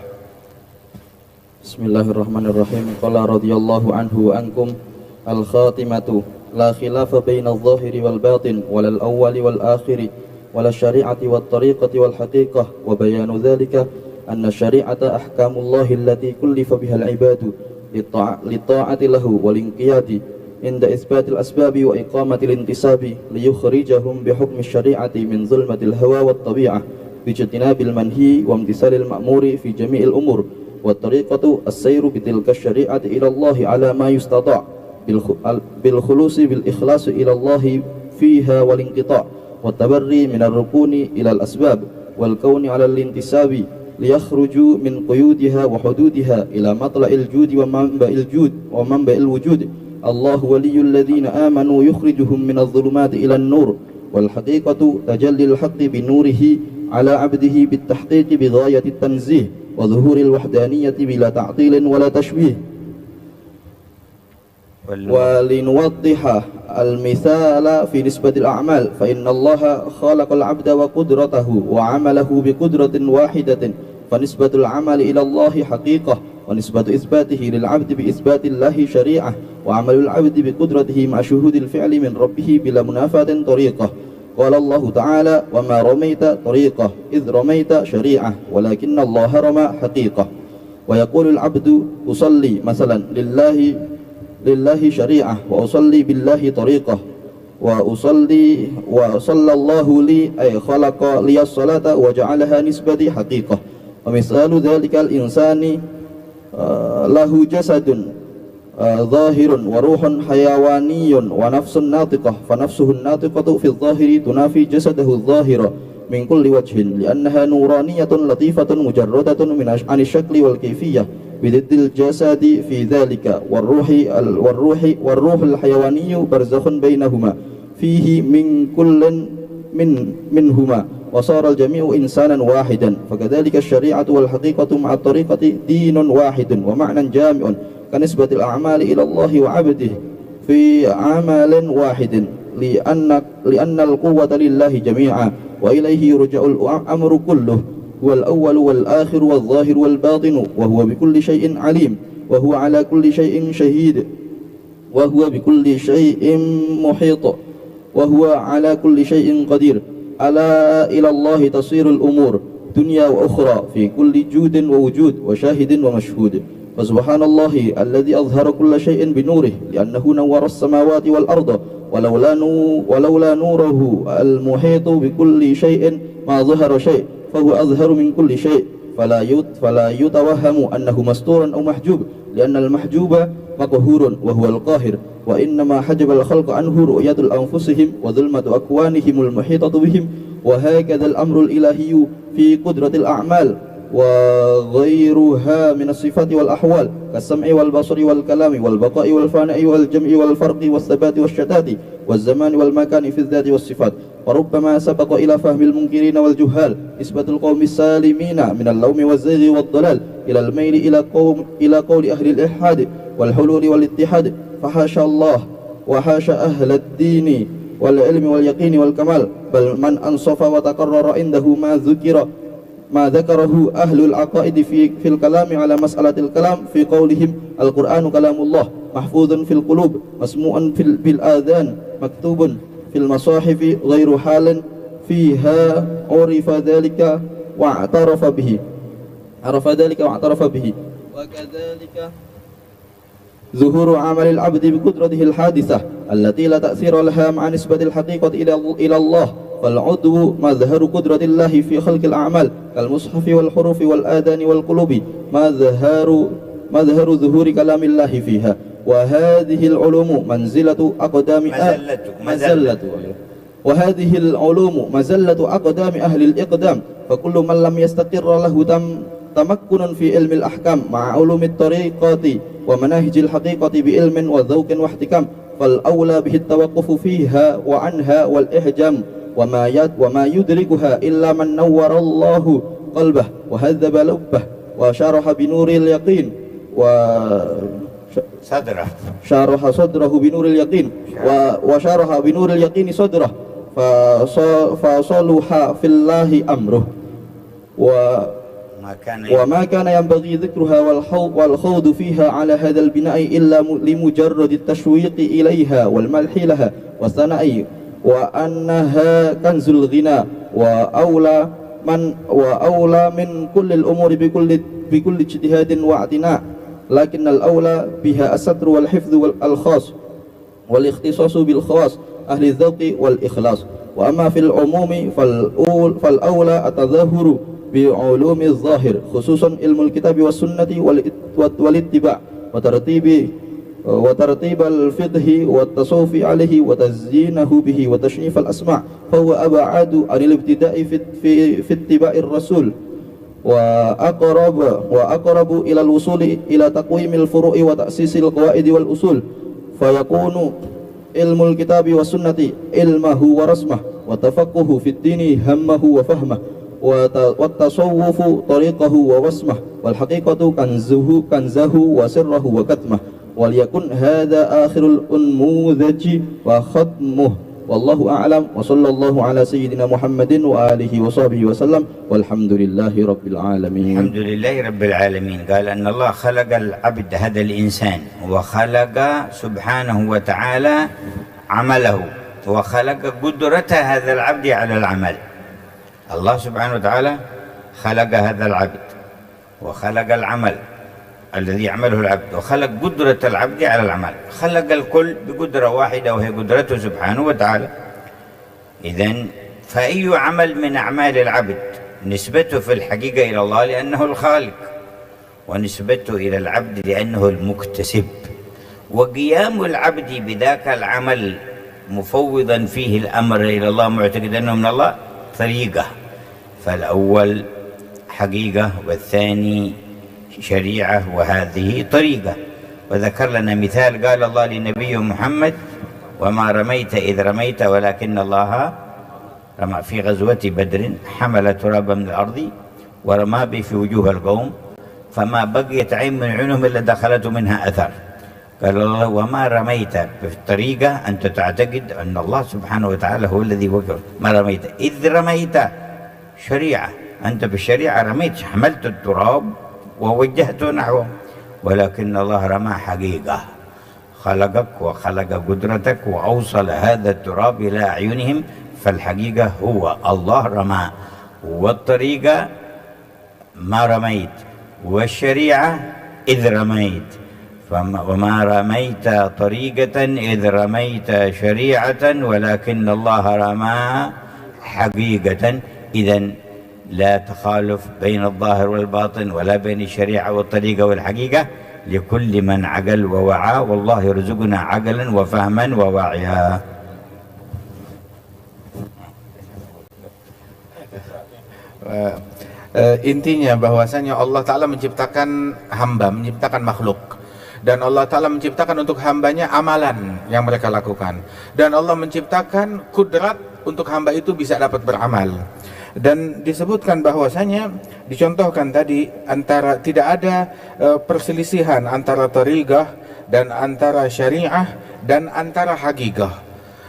Bismillahirrahmanirrahim. Qala radhiyallahu anhu ankum al-khatimatu la khilafa baina adh-dhahiri wal batin wal awwali wal akhiri wal syari'ati wat tariqati wal haqiqah wa bayanu dhalika anna syari'ata ahkamullahi allati kullifa biha al-ibadu li-ta'ati lahu wal inqiyadi inda isbatil asbabi wa iqamatil intisabi liyukhrijahum bihukmi syari'ati min zulmatil hawa wat tabi'ah bijtinabil manhi wa imtisalil ma'muri fi jami'il umur wat tariqatu as-sayru bitilka syari'ati ila Allah ala ma yustata' bil khulusi bil ikhlasi ila Allah fiha wal inqita' wat tabarri min ar-rukuni ila al-asbab wal kauni ala al-intisabi liyakhruju min quyudiha wa hududiha ila matla'il judi wa manba'il wujud. Allahu waliyul ladzina amanu yukhrijuhum minadh dhulumati ila an-nur wal haqiqatu tajallil haqqi bi nurihi ala 'abdihi bit tahqiqi bi ghayati at-tanzih wa dhuhuril wahdaniyyati bila ta'tilin wala tashbih. ولنوضح المثال في نسبة الأعمال فإن الله خلق العبد وقدرته وعمله بقدرة واحدة فنسبة العمل إلى الله حقيقة ونسبة إثباته للعبد بإثبات الله شريعة وعمل العبد بقدرته مع شهود الفعل من ربه بلا منافاة طريقة قال الله تعالى وما رميت طريقة إذ رميت شريعة ولكن الله رمى حقيقة. ويقول العبد أصلي مثلا لله شريعة وأصلي بالله طريقة وصلى الله لي أي خلق لي الصلاة وجعلها نسبتي حقيقة. ومثال ذلك الإنسان له جسد ظاهر وروح حيواني ونفس ناطقة فنفسه الناطقة في الظاهر تنافي جسده الظاهر من كل وجه لأنها نورانية لطيفة مجردة عن الشكل والكيفية بضد الجسد في ذلك والروح الحيواني برزخ بينهما فيه من كل منهما وصار الجميع إنسانا واحدا. فكذلك الشريعة والحقيقة مع الطريقة دين واحد ومعنى جامع كنسبة الأعمال إلى الله وعبده في عمل واحد لأن القوة لله جميعا وإليه يرجع الأمر كله هو الأول والآخر والظاهر والباطن وهو بكل شيء عليم وهو على كل شيء شهيد وهو بكل شيء محيط وهو على كل شيء قدير. ألا إلى الله تصير الأمور دنيا وأخرى في كل جود ووجود وشاهد ومشهود. فسبحان الله الذي أظهر كل شيء بنوره لأنه نور السماوات والأرض ولولا نوره المحيط بكل شيء ما ظهر شيء فهو أظهر من كل شيء فلا يتوهم أنه مستور أو محجوب لأن المحجوب مقهور وهو القاهر وإنما حجب الخلق عنه رؤية أنفسهم وظلمة أكوانهم المحيطة بهم. وهكذا الأمر الإلهي في قدرة الأعمال وغيرها من الصفات والأحوال كالسمع والبصر والكلام والبقاء والفناء والجمع والفرق والثبات والشتات والزمان والمكان في الذات والصفات. وربما سبق إلى فهم المنكرين والجهال نسبة القوم السالمين من اللوم والزيغ والضلال إلى الميل إلى قول أهل الإلحاد والحلول والاتحاد. فحاشا الله وحاشا أهل الدين والعلم واليقين والكمال بل من أنصف وتقرر عنده ما ذكره أهل العقائد في الكلام على مسألة الكلام في قولهم القرآن كلام الله محفوظ في القلوب مسموع في الآذان مكتوب في المصاحف غير حال فيها عرف ذلك واعترف به وكذلك ظهور عمل العبد بقدرته الحادثة التي لا تأثير لها مع نسبة الحقيقة إلى الله. فالعضو مظهر قدرة الله في خلق الأعمال كالمصحف والحروف والآذان والقلوب مظهر ظهور كلام الله فيها. وهذه العلوم مزلة أقدام أهل الإقدام. فكل من لم يستقر له تمكن في علم الأحكام مع علوم الطريقات ومناهج الحقيقة بعلم وذوق واحتكام فالأولى به التوقف فيها وعنها والإحجام وما يدركها إلا من نور الله قلبه وهذب لبه وشرح بنور اليقين شرح صدره بنور اليقين وشرح بنور اليقين صدره فصلح في الله أمره وما كان ينبغي ذكرها والخوض فيها على هذا البناء إلا لمجرد التشويق إليها والملح لها والثناء وأنها كنز الغنى وأولى من كل الأمور بكل اجتهاد واعتناء. لكن الأولى بها الستر والحفظ والخاص والاختصاص بالخواص أهل الذوق والإخلاص. وأما في العموم فالأولى التظاهر بعلوم الظاهر خصوصا علم الكتاب والسنة والاتباع وترتيب الفقه والتصوف عليه وتزيينه به وتشريف الأسماع فهو أبعد عن الابتداء في اتباع الرسول وأقرب إلى الوصول إلى تقويم الفروع وتأسيس القواعد والأصول. فيكون علم الكتاب والسنة علمه ورسمه وتفقه في الدين همه وفهمه والتصوف طريقه ووسمه والحقيقة كنزه وسره وكتمه. وليكن هذا آخر الأنموذج وختمه والله أعلم وصلى الله على سيدنا محمد وآله وصحبه وسلم والحمد لله رب العالمين. الحمد لله رب العالمين. قال أن الله خلق العبد هذا الإنسان وخلق سبحانه وتعالى عمله وخلق قدرة هذا العبد على العمل. الله سبحانه وتعالى خلق هذا العبد وخلق العمل الذي يعمله العبد وخلق قدرة العبد على العمل، خلق الكل بقدرة واحدة وهي قدرته سبحانه وتعالى. إذن فأي عمل من أعمال العبد نسبته في الحقيقة إلى الله لأنه الخالق، ونسبته إلى العبد لأنه المكتسب، وقيام العبد بذاك العمل مفوضا فيه الأمر إلى الله معتقدا أنه من الله طريقة، فالأول حقيقة والثاني شريعة وهذه طريقة. وذكر لنا مثال قال الله لنبي محمد: وما رميت إذ رميت ولكن الله رمى. في غزوة بدر حمل ترابا من الأرض ورمى به في وجوه القوم فما بقيت عين من عينهم إلا دخلت منها أثر. قال الله: وما رميت بالطريقة أنت تعتقد أن الله سبحانه وتعالى هو الذي وقع، ما رميت إذ رميت شريعة، أنت بالشريعة رميت، حملت التراب ووجهته نحوه، ولكن الله رمى حقيقة، خلقك وخلق قدرتك وأوصل هذا التراب إلى أعينهم، فالحقيقة هو الله رمى، والطريقة ما رميت، والشريعة إذ رميت. وما رميت طريقة إذ رميت شريعة ولكن الله رمى حقيقة. إذن لا تخالف بين الظاهر والباطن ولا بين الشريعة والطريقة والحقيقة، لكل من عقل ووعى، والله يرزقنا عقلا وفهما ووعيا. Intinya bahwasanya Allah Ta'ala menciptakan hamba, menciptakan makhluk, dan Allah Ta'ala menciptakan untuk hambanya amalan yang mereka lakukan, dan Allah menciptakan kudrat untuk hamba itu bisa dapat beramal. Dan disebutkan bahwasanya, dicontohkan tadi, antara tidak ada perselisihan antara tariqah dan antara syariah dan antara hakikah.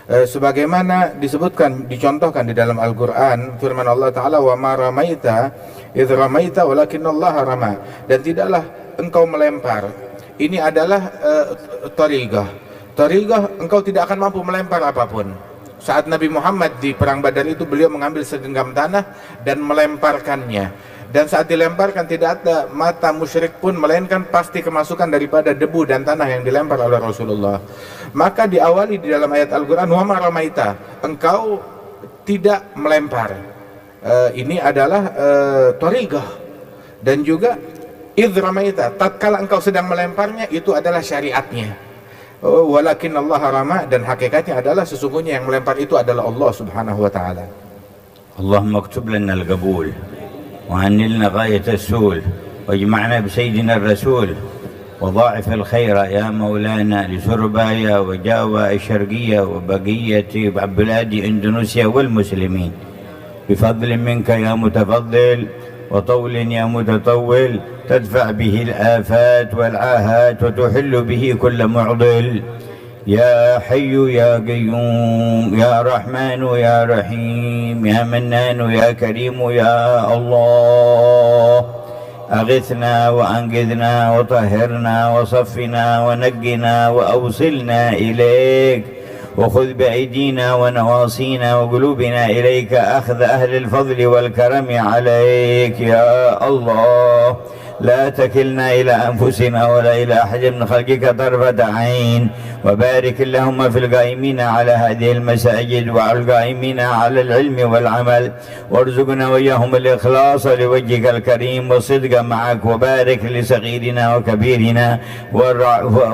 Sebagaimana disebutkan, dicontohkan di dalam Al-Quran, firman Allah Ta'ala: wa ma ramaita idh ramaita walakinnallaha rama. Dan tidaklah engkau melempar. Ini adalah tariqah. Tariqah, engkau tidak akan mampu melempar apapun. Saat Nabi Muhammad di perang Badar itu, beliau mengambil segenggam tanah dan melemparkannya, dan saat dilemparkan tidak ada mata musyrik pun, melainkan pasti kemasukan daripada debu dan tanah yang dilempar oleh Rasulullah. Maka diawali di dalam ayat Al-Quran: wa ma ramaita, engkau tidak melempar. Ini adalah tariqah. Dan juga idh ramaita, tatkala engkau sedang melemparnya, itu adalah syariatnya. Walakin Allah rama, dan hakikatnya adalah sesungguhnya yang melempar itu adalah Allah Subhanahu wa Ta'ala. Allahumma aktub lana al-qabul wa anilna ghayat as-sul wajma'na bi sayyidina ar-rasul wa dha'if al-khayra ya maulana li Surabaya wa Jawa al-Sharqiyya wa baqiyati biladi Indonesia wal muslimin bi fadlin minka ya mutafaddil وطول يا متطول تدفع به الآفات والعاهات وتحل به كل معضل. يا حي يا قيوم يا رحمن يا رحيم يا منان يا كريم يا الله، أغثنا وأنقذنا وطهرنا وصفنا ونقنا وأوصلنا إليك، وخذ بأيدينا ونواصينا وقلوبنا إليك أخذ أهل الفضل والكرم عليك يا الله. لا تكلنا إلى أنفسنا ولا إلى أحد من خلقك طرفة عين، وبارك اللهم في القائمين على هذه المساجد وعلى القائمين على العلم والعمل، وارزقنا وإياهم الإخلاص لوجهك الكريم والصدق معك، وبارك لصغيرنا وكبيرنا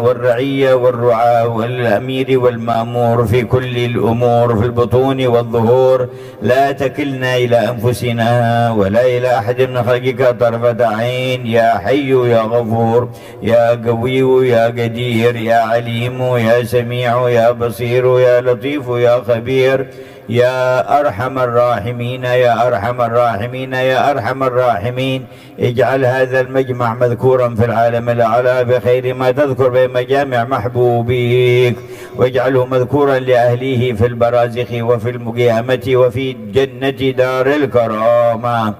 والرعية والرعاة والأمير والمأمور في كل الأمور في البطون والظهور. لا تكلنا إلى أنفسنا ولا إلى أحد من خلقك طرفة عين يا حي يا غفور يا قوي يا قدير يا عليم يا سميع يا بصير يا لطيف يا خبير يا أرحم الراحمين يا أرحم الراحمين يا أرحم الراحمين. اجعل هذا المجمع مذكورا في العالم الأعلى بخير ما تذكر بمجامع محبوبيك، واجعله مذكورا لأهليه في البرازخ وفي القيامة وفي جنة دار الكرامة.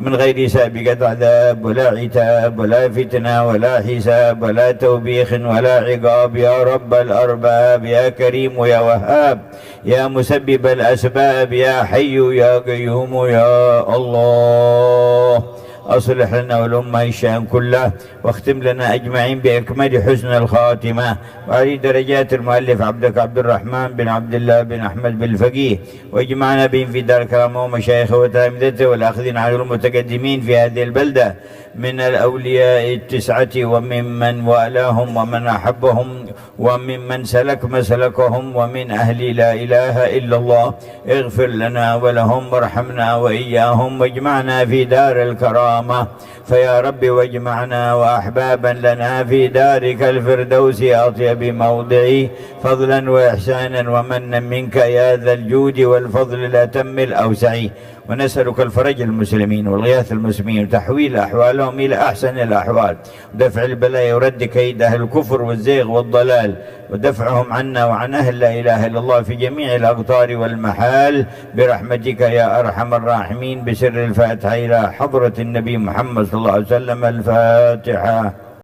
من غير سابقة عذاب ولا عتاب ولا فتنة ولا حساب ولا توبيخ ولا عقاب يا رب الأرباب يا كريم يا وهاب يا مسبب الأسباب يا حي يا قيوم يا الله. أصلح لنا والأمة الشأن كله، واختم لنا أجمعين بأكمل حسن الخاتمة، وعلي درجات المؤلف عبدك عبد الرحمن بن عبد الله بن أحمد بالفقيه، واجمعنا بهم في دار كرامة ومشايخه وتلامذته والأخذين على المتقدمين في هذه البلدة من الأولياء التسعة وممن والاهم ومن أحبهم وممن سلك مسلكهم ومن أهل لا إله إلا الله. اغفر لنا ولهم وارحمنا وإياهم، واجمعنا في دار الكرامة فيا رب، واجمعنا وأحبابا لنا في دارك الفردوس أطيب موضعي فضلا وإحسانا ومنا منك يا ذا الجود والفضل الأتم الأوسع. ونسألك الفرج المسلمين والغياث المسلمين وتحويل أحوالهم إلى أحسن الأحوال، ودفع البلاء ورد كيد أهل الكفر والزيغ والضلال، ودفعهم عنا وعن أهل لا إله إلا الله في جميع الأقطار والمحال برحمتك يا أرحم الراحمين. بسر الفاتحة إلى حضرة النبي محمد صلى الله عليه وسلم. الفاتحة.